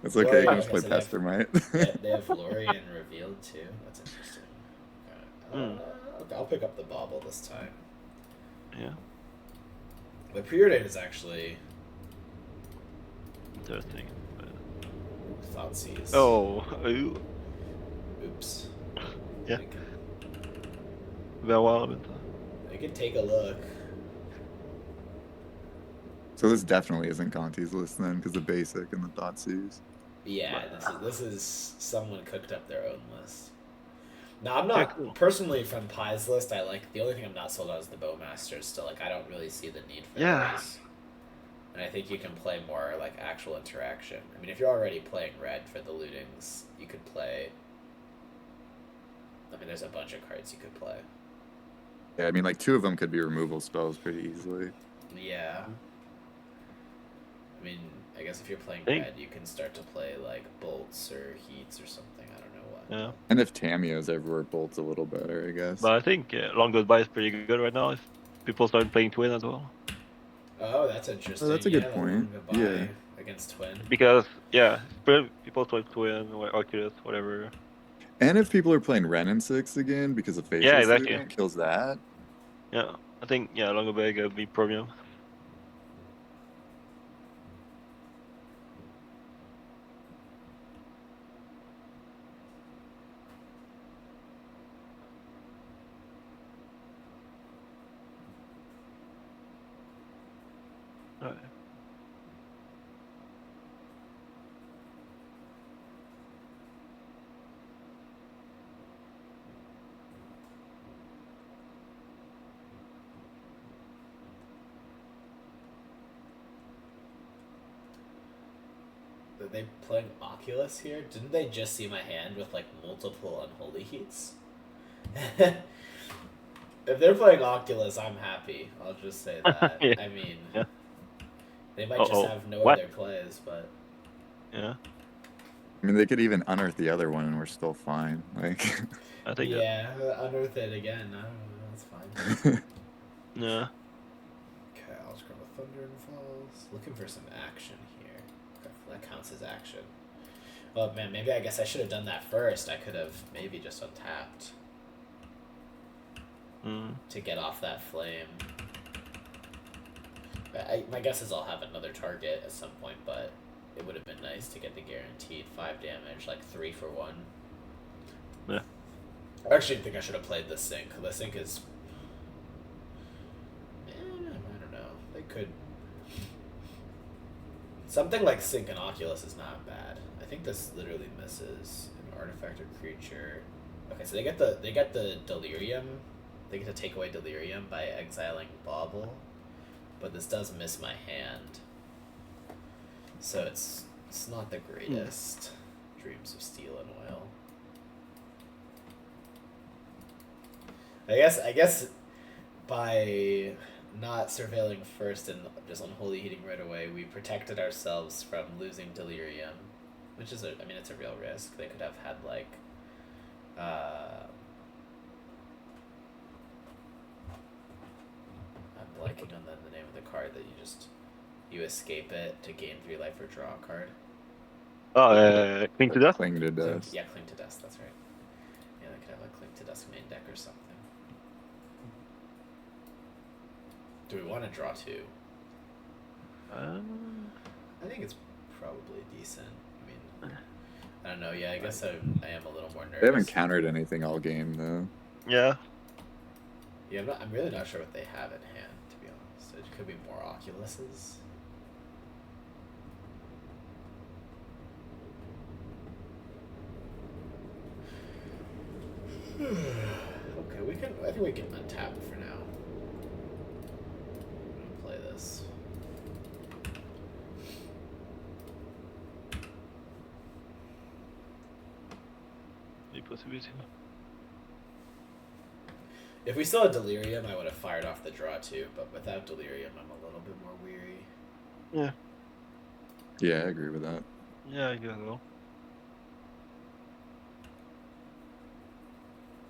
It's okay, you can just play Pestermite. They have Florian revealed too. That's interesting. I'll pick up the Bauble this time. Yeah. The preordain is actually interesting. Thoughtseize. Oh, oops. Yeah. Well, I could take a look. So this definitely isn't Conti's list then, because the basic and the Thoughtseize. Yeah, this is someone cooked up their own list. No, I'm Yeah, not cool. personally from Pie's list. I like the only thing I'm not sold on is the Bowmasters. Still, like I don't really see the need for Yeah. those. And I think you can play more like actual interaction. I mean, if you're already playing red for the lootings, you could play. I mean, there's a bunch of cards you could play. Yeah, I mean, like 2 of them could be removal spells pretty easily. Yeah. I mean, I guess if you're playing Think- red, you can start to play like bolts or heats or something. I don't know what. Yeah. And if Tamiyo's everywhere, Bolt's a little better, I guess. But I think Long Goes By is pretty good right now if people start playing Twin as well. Oh, that's interesting. Oh, that's a good the point. Goodbye Yeah. Against Twin. Because, people play Twin or Oculus, whatever. And if people are playing Ren and 6 again because of facial Yeah, exactly. Student, kills that. Yeah, I think, Long Goes By could be premium. Alright. Are they playing Oculus here? Didn't they just see my hand with like multiple unholy heats? If they're playing Oculus, I'm happy. I'll just say that. Yeah. I mean, Yeah. they might Uh-oh. just have no What? other plays, but Yeah, I mean, they could even unearth the other one and we're still fine. Like, I think yeah, unearth it again. I don't know. That's fine. yeah. Okay, I'll just grab a Thunder and Falls. Looking for some action here. Okay, that counts as action. Oh man, maybe I guess I should have done that first. I could have maybe just untapped to get off that flame. My guess is I'll have another target at some point, but it would have been nice to get the guaranteed 5 damage, like 3 for 1. Yeah. I actually think I should have played the Sync. The Sync is... I don't know. They could... Something like Sync and Oculus is not bad. I think this literally misses an artifact or creature. Okay, so they get the Delirium. They get to take away Delirium by exiling Bauble. But this does miss my hand. So it's not the greatest. Dreams of Steel and Oil. I guess by not surveilling first and just unholy heating right away, we protected ourselves from losing Delirium, which is it's a real risk. They could have had like I'm blanking on the name of the card that you escape it to gain 3 life or draw a card. Oh, Cling to Death? Cling to Dust. Yeah, Cling to Dust, that's right. Yeah, they could have a Cling to Dust main deck or something. Do we want to draw 2? I think it's probably decent. I mean, I don't know. Yeah, I guess I am a little more nervous. They haven't countered anything all game, though. Yeah. Yeah, I'm really not sure what they have at hand, to be honest. It could be more Oculuses. Okay, I think we can untap for now. I'm gonna play this. If we still had Delirium, I would have fired off the draw too, but without Delirium, I'm a little bit more weary. Yeah. Yeah, I agree with that. Yeah, I guess so.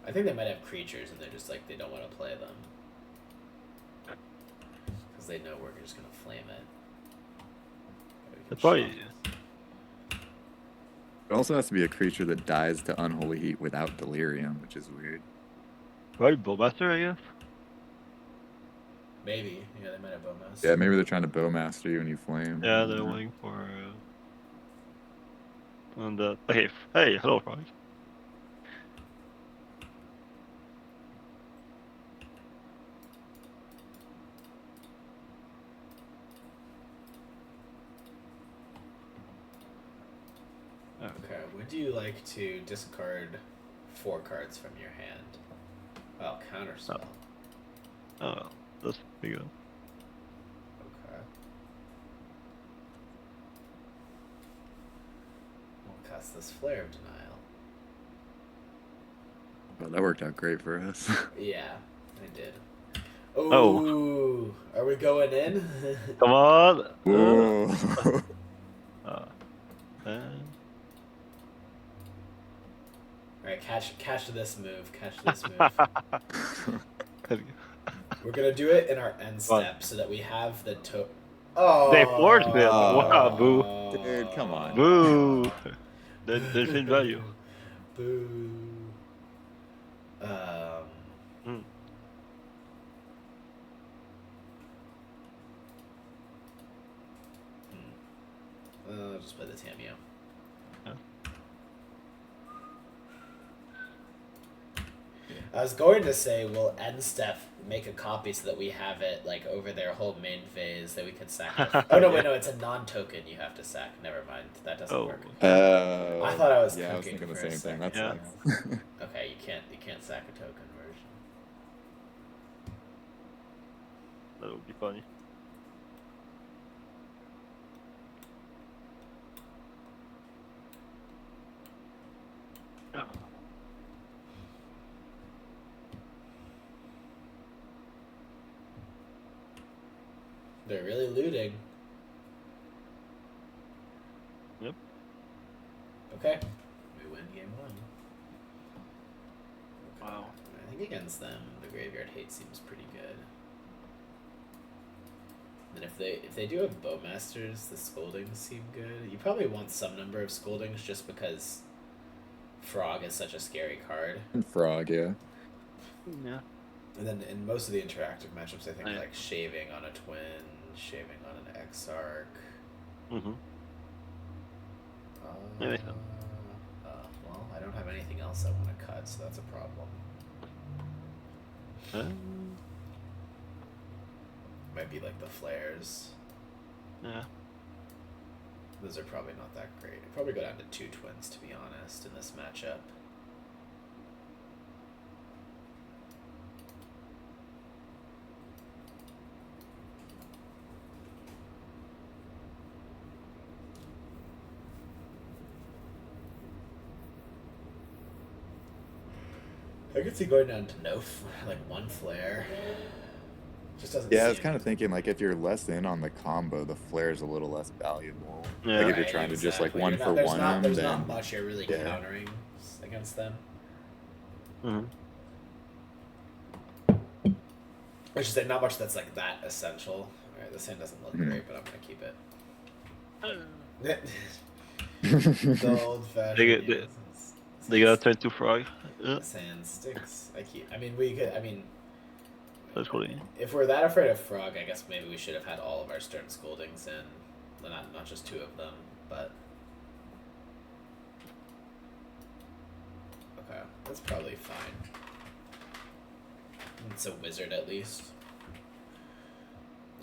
I think they might have creatures and they're just like, they don't want to play them. Because they know we're just going to flame it. That's probably... It also has to be a creature that dies to Unholy Heat without Delirium, which is weird. Probably Bowmaster, I guess. Maybe. Yeah, they might have Bowmaster. Yeah, maybe they're trying to Bowmaster you and you flame. Yeah, they're waiting for... And, okay. Hey, hello, Frank. Would you like to discard 4 cards from your hand? Oh, counterspell. Oh, that's pretty good. Okay. We'll cast this Flare of Denial. Well, that worked out great for us. Yeah, I did. Oh. Ooh, are we going in? Come on. Whoa. Alright, catch this move. Catch this move. We're gonna do it in our end step so that we have the Oh! They forced it. Wow, boo. Dude, come on. Boo. There's in value. Boo. Mm. I'll just play the Tameo. Yeah. I was going to say we'll end step make a copy so that we have it like over their whole main phase that we could sack. Oh no, wait, no, it's a non-token you have to sack. Never mind, that doesn't work. I thought I was yeah, I was cooking thinking the for a same thing. second. That Yeah. sucks. Okay, you can't sack a token version. That would be funny. They're really looting. Yep. Okay, we win game 1. Wow. I think against them, the graveyard hate seems pretty good. And if they do have Bowmasters, the Scoldings seem good. You probably want some number of Scoldings just because Frog is such a scary card. And Frog, yeah. Yeah. And then in most of the interactive matchups, I think Yeah. like shaving on a twin, shaving on an exarch. Mm-hmm. Yeah, makes sense. Well, I don't have anything else I want to cut, so that's a problem. Might be like the flares. Yeah. Those are probably not that great. I'd probably go down to 2 twins, to be honest, in this matchup. I could see going down to like 1 flare. Just doesn't Yeah, I was seem- kind of thinking like if you're less in on the combo, the flare is a little less valuable. Yeah. Like if you're Right, trying to just like exactly. one You're for not- one them, there's then not much you're really yeah. countering against them. Mm-hmm. I should say not much that's like that essential. Alright, this hand doesn't look Mhm. great, but I'm gonna keep it. The old fashioned. They gotta turn to Frog. Yeah. This hand stinks. That's cool. If we're that afraid of Frog, I guess maybe we should have had all of our Stern Scoldings in. Well, not just 2 of them, but... Okay, that's probably fine. It's a wizard at least.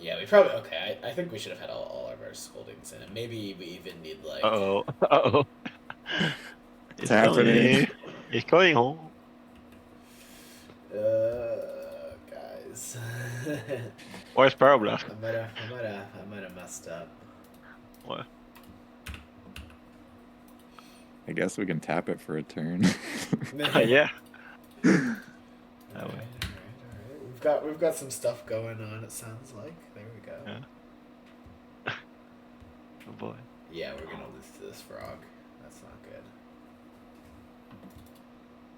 Yeah, we probably... Okay, I think we should have had all of our Scoldings in. And maybe we even need like... Uh-oh. Uh-oh. It's happening. It's going home. Guys. Where's Parablast? I might have messed up. What? I guess we can tap it for a turn. Yeah. Alright. We've got some stuff going on, it sounds like. There we go. Yeah. Oh boy. Yeah, we're gonna lose to this Frog. That's not good.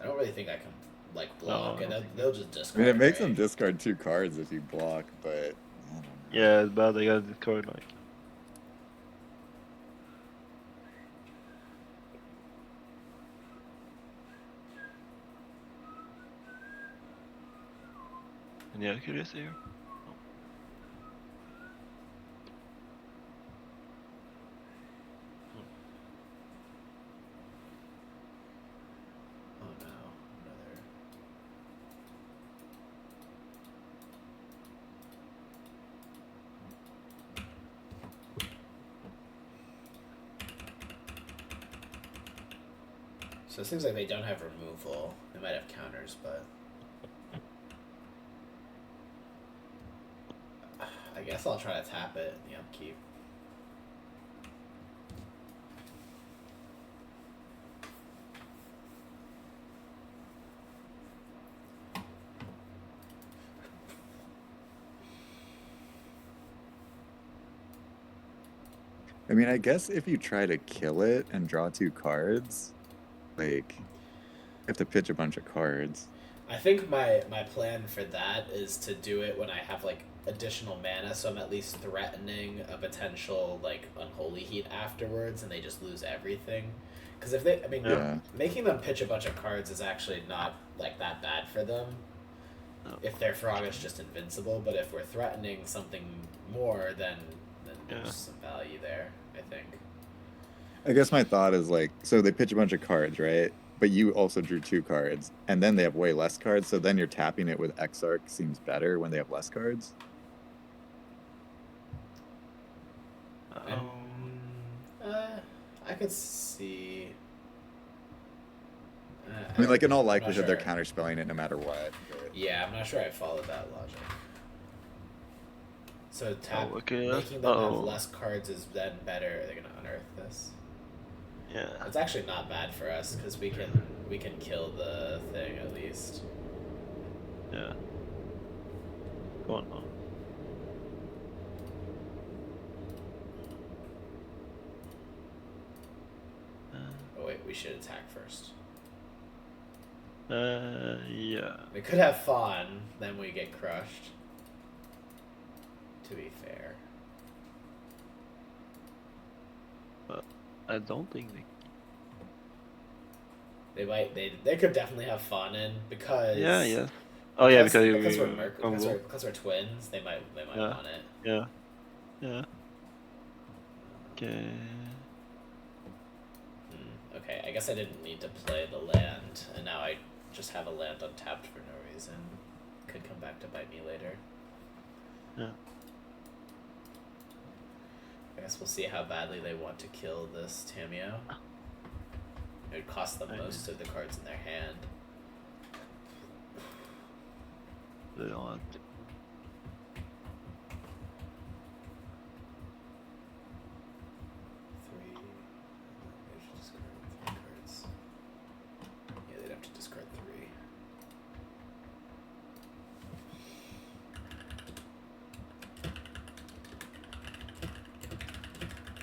I don't really think I can like block, No, I and don't they'll just I discard. mean, it makes them right? discard 2 cards if you block, but I don't know. Yeah, it's bad. They gotta discard like. Any accuracy here? Oh no, another. So it seems like they don't have removal. They might have counters, but I guess I'll try to tap it in the upkeep. I mean, I guess if you try to kill it and draw 2 cards, like, you have to pitch a bunch of cards. I think my plan for that is to do it when I have like additional mana, so I'm at least threatening a potential like unholy heat afterwards, and they just lose everything. Because if they, I mean, Yeah. making them pitch a bunch of cards is actually not like that bad for them. No. If their frog is just invincible, but if we're threatening something more, then Yeah. there's some value there, I think. I guess my thought is like, so they pitch a bunch of cards, right? But you also drew 2 cards, and then they have way less cards, so then you're tapping it with exarch seems better when they have less cards. I could see. I mean, like in all I'm not likelihood, they're sure. counterspelling it no matter what. But... Yeah, I'm not sure I followed that logic. So tap okay, making them have less cards is then better. They're gonna unearth this. Yeah. It's actually not bad for us because we can kill the thing at least. Yeah. Go on. Oh wait, we should attack first. Yeah. We could have fun, then we get crushed. To be fair. But I don't think they. They could definitely have fun in because Yeah. Oh yeah, because because we're twins, they might Yeah. want it. Yeah. Okay. Okay, I guess I didn't need to play the land, and now I just have a land untapped for no reason. Could come back to bite me later. Yeah. I guess we'll see how badly they want to kill this Tameo. It would cost them most of the cards in their hand. They don't want. Three. They should discard 3 cards. Yeah, they'd have to discard 3.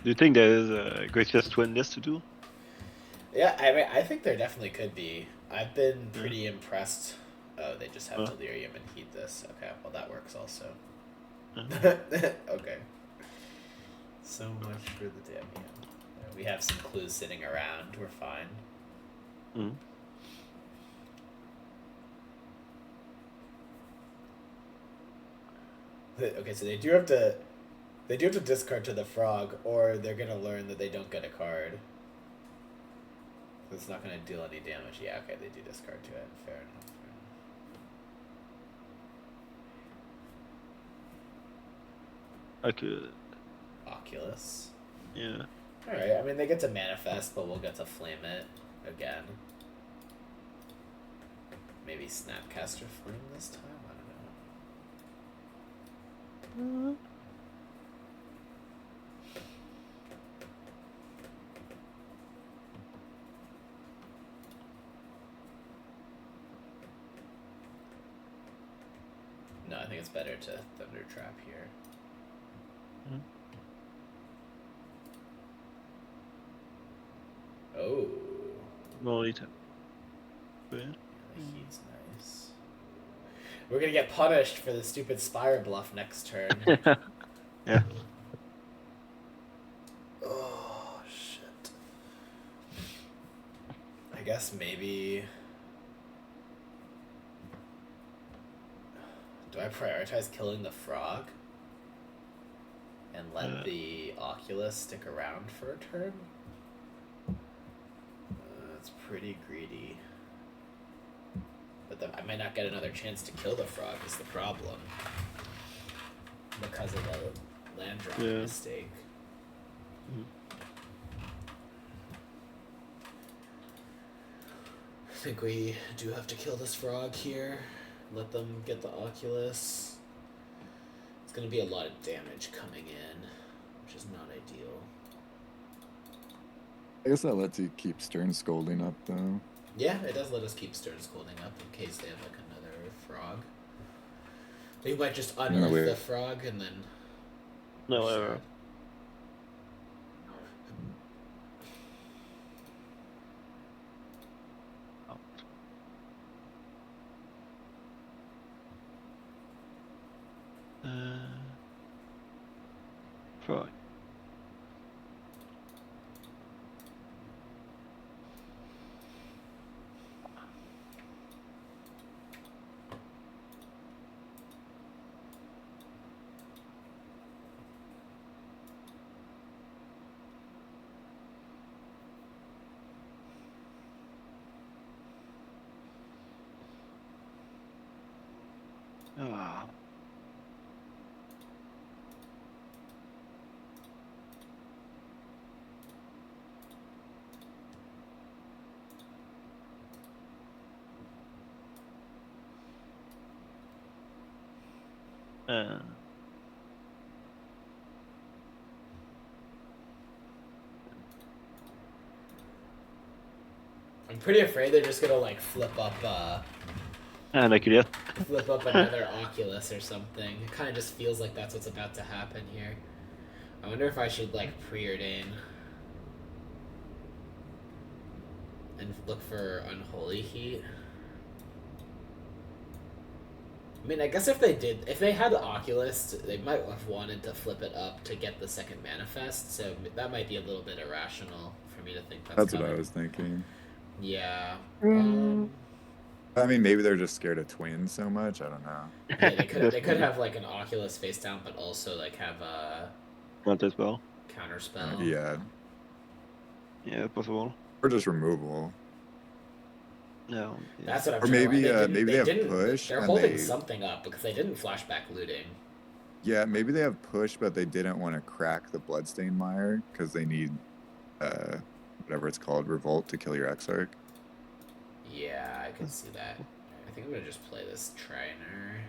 Do you think there is a greatest twin list to do? Yeah, I mean, I think there definitely could be. I've been pretty impressed. Oh, they just have delirium and heat this. Okay, well that works also. Okay. So much for the damn. We have some clues sitting around. We're fine. Okay, so they do have to discard to the frog, or they're gonna learn that they don't get a card. So it's not gonna deal any damage. Yeah, okay, they do discard to it. Fair enough. I could. Oculus. Yeah. Alright, I mean, they get to manifest, but we'll get to flame it again. Maybe Snapcaster Flame this time? I don't know. No, I think it's better to Thunder Trap here. Oh. No need to. Yeah. The heat's nice. We're gonna get punished for the stupid Spire bluff next turn. Yeah. Oh, shit. I guess maybe... Do I prioritize killing the frog? And let the Oculus stick around for a turn? That's pretty greedy. But I might not get another chance to kill the frog is the problem. Because of the land drop mistake. think we do have to kill this frog here. Let them get the Oculus. It's going to be a lot of damage coming in, which is not ideal. I guess that lets you keep Stern Scolding up, though. Yeah, it does let us keep Stern Scolding up in case they have like another frog. They might just unearth the frog and then... No, whatever. Frog. Ah. I'm pretty afraid they're just gonna like flip up flip up another Oculus or something. It kind of just feels like that's what's about to happen here. I wonder if I should like preordain and look for Unholy Heat. I mean, I guess if they had the Oculus, they might have wanted to flip it up to get the second manifest, so that might be a little bit irrational for me to think that's what I was thinking. Yeah. I mean, maybe they're just scared of twins so much. I don't know. Yeah, they could have like an Oculus face down, but also like have a counter spell. Counter spell. Yeah. Yeah, possible. Or just removal. No. Yeah. That's what I'm. Or maybe they have push. They're holding something up because they didn't flashback looting. Yeah, maybe they have push, but they didn't want to crack the Bloodstain Mire because they need whatever it's called, Revolt, to kill your Exarch. Yeah, I can see that. I think I'm gonna just play this Trainer.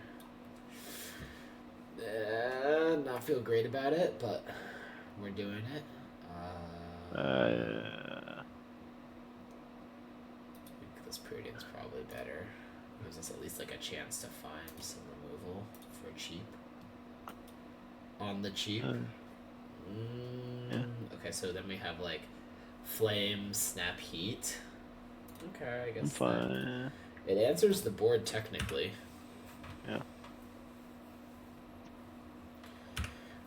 Not feel great about it, but we're doing it. I think this Prudence probably better. Gives us at least like a chance to find some removal for cheap. On the cheap. Yeah. Okay, so then we have like Flame, Snap, Heat. Okay, I guess fine. It answers the board technically. Yeah.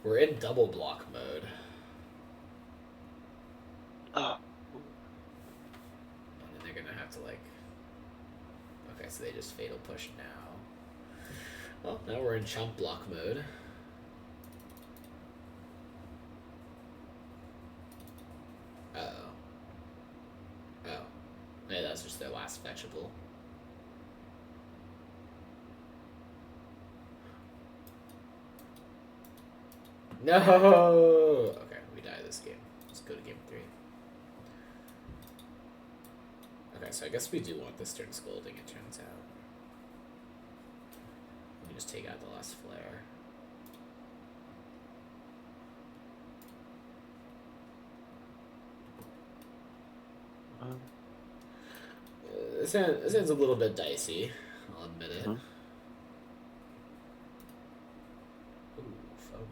We're in double block mode. And then they're gonna have to like... Okay, so they just Fatal Push now. Well, now we're in chump block mode. Yeah, that's just their last fetchable. No! Okay, we die this game. Let's go to game 3. Okay, so I guess we do want this turn Scolding, it turns out. Let me just take out the last flare. This hand's a little bit dicey, I'll admit it. Ooh, FOMO.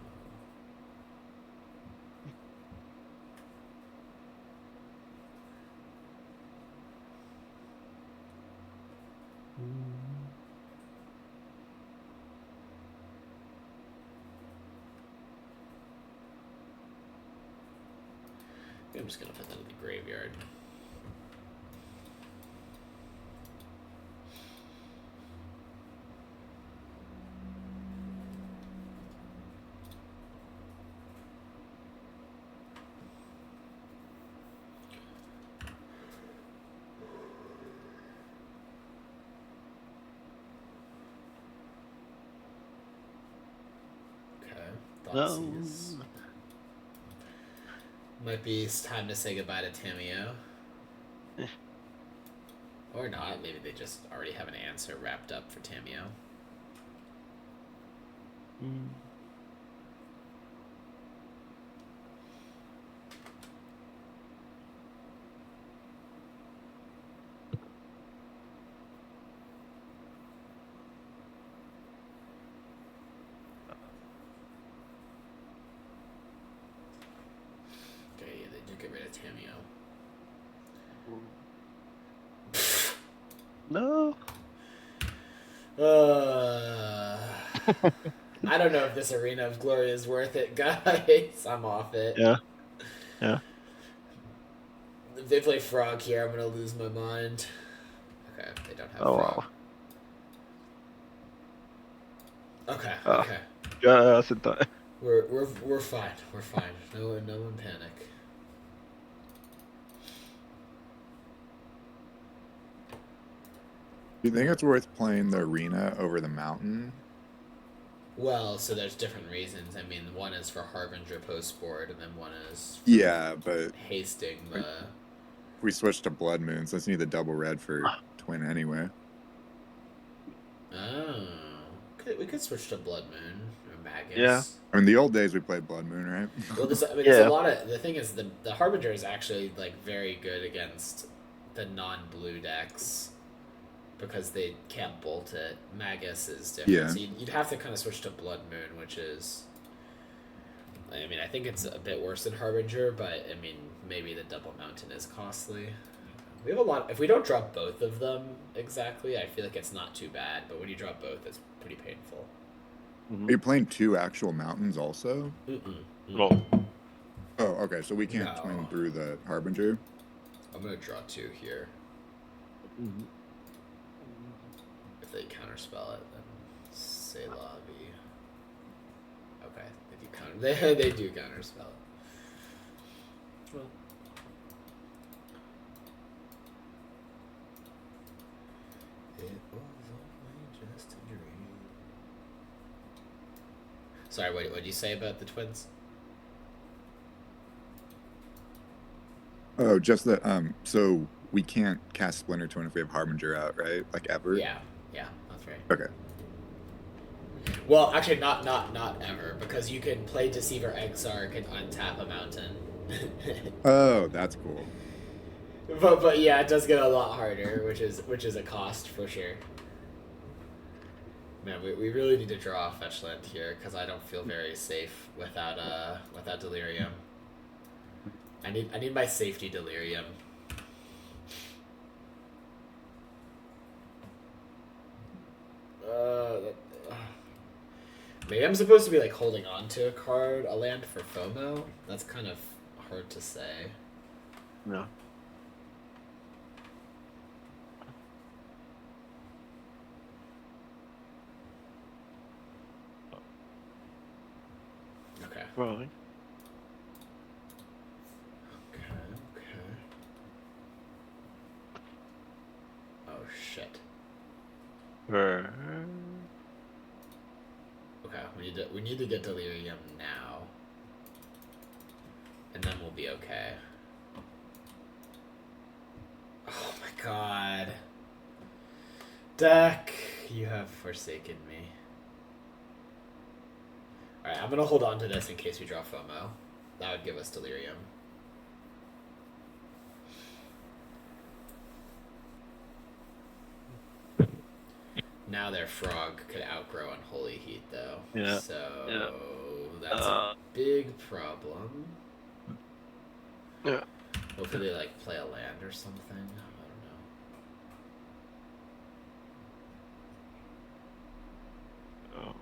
I'm just gonna put that in the graveyard. Thoughtseize. Might be time to say goodbye to Tamio. Or not. Maybe they just already have an answer wrapped up for Tamio. Mm. Okay, yeah, they do get rid of Tamio. No. I don't know if this Arena of Glory is worth it, guys. I'm off it. Yeah. Yeah. If they play Frog here, I'm gonna lose my mind. Okay, they don't have Oh Frog. wow. Okay, Ah. okay. Yeah, that's it. We're fine. We're fine. No one panic. Do you think it's worth playing the arena over the mountain? Well, so there's different reasons. I mean, one is for Harbinger post board, and then one is for Yeah, but hasting the. if we switch to Blood Moons, let's need the double red for Twin anyway. Oh, we could switch to Blood Moon or Magus. Yeah. I mean, the old days we played Blood Moon, right? Well, there's a Yeah. lot of the thing is the Harbinger is actually like very good against the non-blue decks because they can't bolt it. Magus is different, Yeah. so you'd have to kind of switch to Blood Moon, which is. I mean, I think it's a bit worse than Harbinger, but I mean, maybe the double mountain is costly. We have a lot. If we don't drop both of them exactly, I feel like it's not too bad. But when you drop both, it's pretty painful. Are you playing 2 actual mountains also? Well, Oh, okay. So we can't No. twin through the Harbinger. I'm gonna draw 2 here. If they counterspell it, then say lobby. Okay, if you counter, they do counterspell it. Well. It was only just a dream. Sorry, what did you say about the twins? Oh, just that. So we can't cast Splinter Twin if we have Harbinger out, right? Like ever. Yeah, that's right. Okay. Well, actually, not ever, because you can play Deceiver Exarch and untap a mountain. Oh, that's cool. But yeah, it does get a lot harder, which is a cost for sure. Man, we really need to draw fetch land here because I don't feel very safe without delirium. I need my safety delirium. Maybe I'm supposed to be like holding on to a land for FOMO. That's kind of hard to say. no. Okay. Probably. Okay. Oh shit. Right. Okay, we need to get delirium now, and then we'll be okay. Oh my god, deck, you have forsaken me. All right, I'm gonna hold on to this in case we draw FOMO. That would give us delirium. Now their frog could outgrow Unholy Heat, though. Yeah. So that's a big problem. Yeah. Hopefully they like play a land or something. I don't know.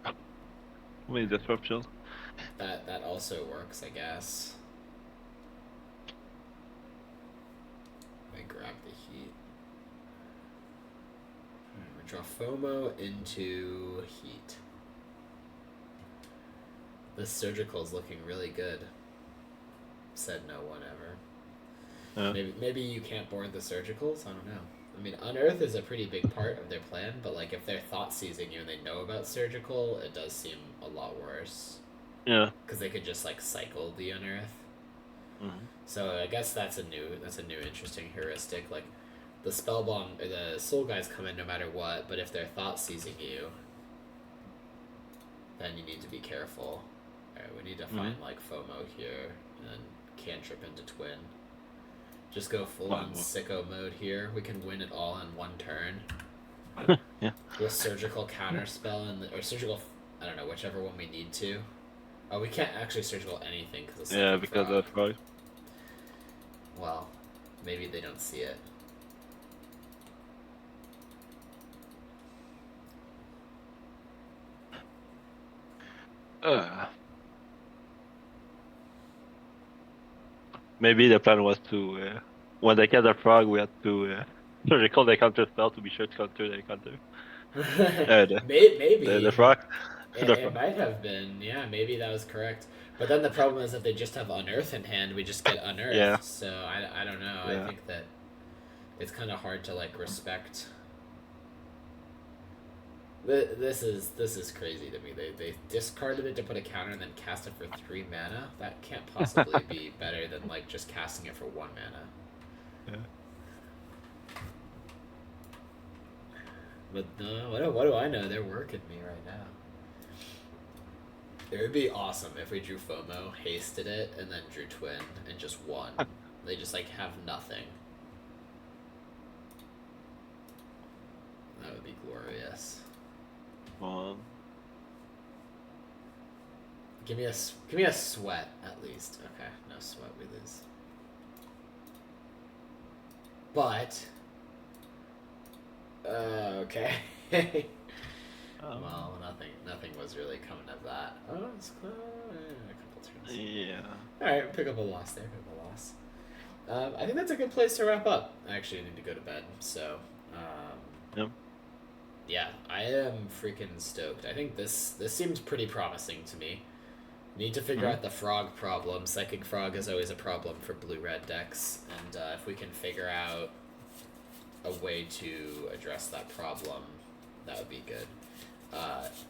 Oh. How many disruptions? That also works, I guess. I grab the heat. We draw FOMO into heat. This surgical's looking really good. Said no one ever. Maybe you can't board the surgicals? I don't know. I mean, Unearth is a pretty big part of their plan, but like if they're thought seizing you and they know about surgical, it does seem a lot worse. Yeah. Because they could just like cycle the Unearth. Mhm. So I guess that's a new interesting heuristic. Like the spell bomb or the soul guys come in no matter what, but if they're thought seizing you, then you need to be careful. Alright, we need to find like FOMO here and then cantrip into twin. Just go full on sicko mode here. We can win it all in one turn. Yeah. With surgical counterspell or surgical, I don't know, whichever one we need to. Oh, we can't actually surgical anything because of Yeah, because frog. of frog. Well, maybe they don't see it. Maybe the plan was to, when they cast a frog, we had to surgical the counter spell to be sure to counter the counter. Maybe. The frog. It might have been. Yeah, maybe that was correct. But then the problem is if they just have Unearth in hand, we just get Unearthed. Yeah. So I don't know. Yeah. I think that it's kind of hard to like respect. This is crazy to me. They discarded it to put a counter and then cast it for 3 mana. That can't possibly be better than like just casting it for 1 mana. Yeah. But no, what do I know? They're working me right now. It would be awesome if we drew FOMO, hasted it, and then drew Twin and just won. They just like have nothing. That would be glorious. Give me a sweat at least. Okay, no sweat, we lose. But okay. Well, nothing was really coming of that. Oh, it's close. A couple turns. Yeah. All right, pick up a loss there. Pick up a loss. I think that's a good place to wrap up. I actually need to go to bed, so. Yep. Yeah, I am freaking stoked. I think this seems pretty promising to me. Need to figure out the frog problem. Psychic frog is always a problem for blue-red decks, and if we can figure out a way to address that problem, that would be good.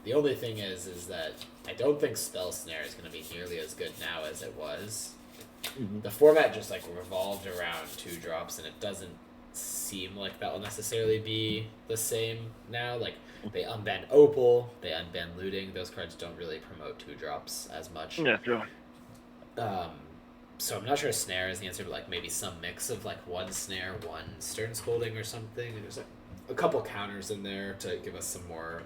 The only thing is that I don't think Spell Snare is going to be nearly as good now as it was. The format just like revolved around 2-drops, and it doesn't seem like that will necessarily be the same now. Like they unban Opal, they unban Looting. Those cards don't really promote 2-drops as much. Yeah, sure. So I'm not sure Snare is the answer, but like maybe some mix of like 1 Snare, 1 Stern Scolding or something. And there's like a couple counters in there to give us some more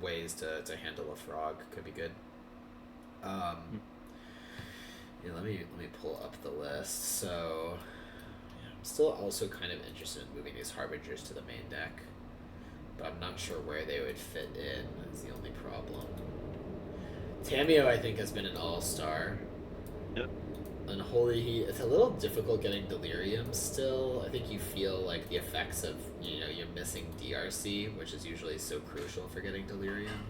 ways to handle a frog. Could be good. Yeah, let me pull up the list. So I'm still also kind of interested in moving these Harbingers to the main deck, but I'm not sure where they would fit in. That's the only problem. Tameo, I think, has been an all-star. Yep. Unholy Heat, it's a little difficult getting Delirium still. I think you feel like the effects of, you're missing DRC, which is usually so crucial for getting Delirium.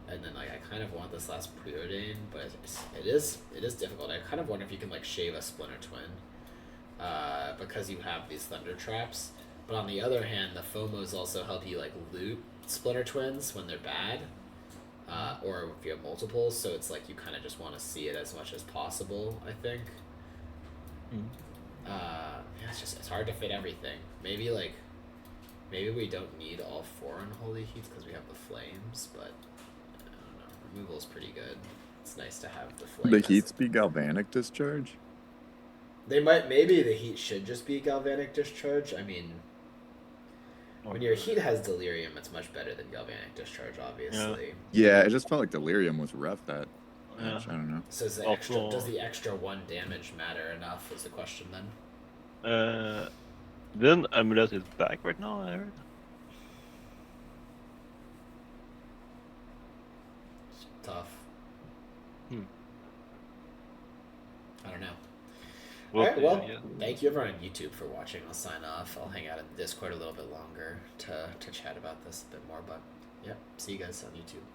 And then like I kind of want this last Preordain, but it is difficult. I kind of wonder if you can like shave a Splintertwin, because you have these Thunder Traps. But on the other hand, the FOMOs also help you like loot Splintertwins when they're bad, or if you have multiples. So it's like you kind of just want to see it as much as possible, I think. Yeah, it's hard to fit everything. Maybe we don't need all 4 Unholy Heats because we have the Flames, but. Removal is pretty good. It's nice to have the flames. The Heats be Galvanic Discharge? Maybe the Heat should just be Galvanic Discharge. I mean, when your Heat has Delirium, it's much better than Galvanic Discharge, obviously. Yeah, it just felt like Delirium was rough that match. I don't know. So does the extra 1 damage matter enough is the question then? Then Amulet is back right now, I heard. Tough. I don't know. Alright, well, thank you everyone on YouTube for watching. I'll sign off. I'll hang out in Discord a little bit longer to chat about this a bit more, but yeah, see you guys on YouTube.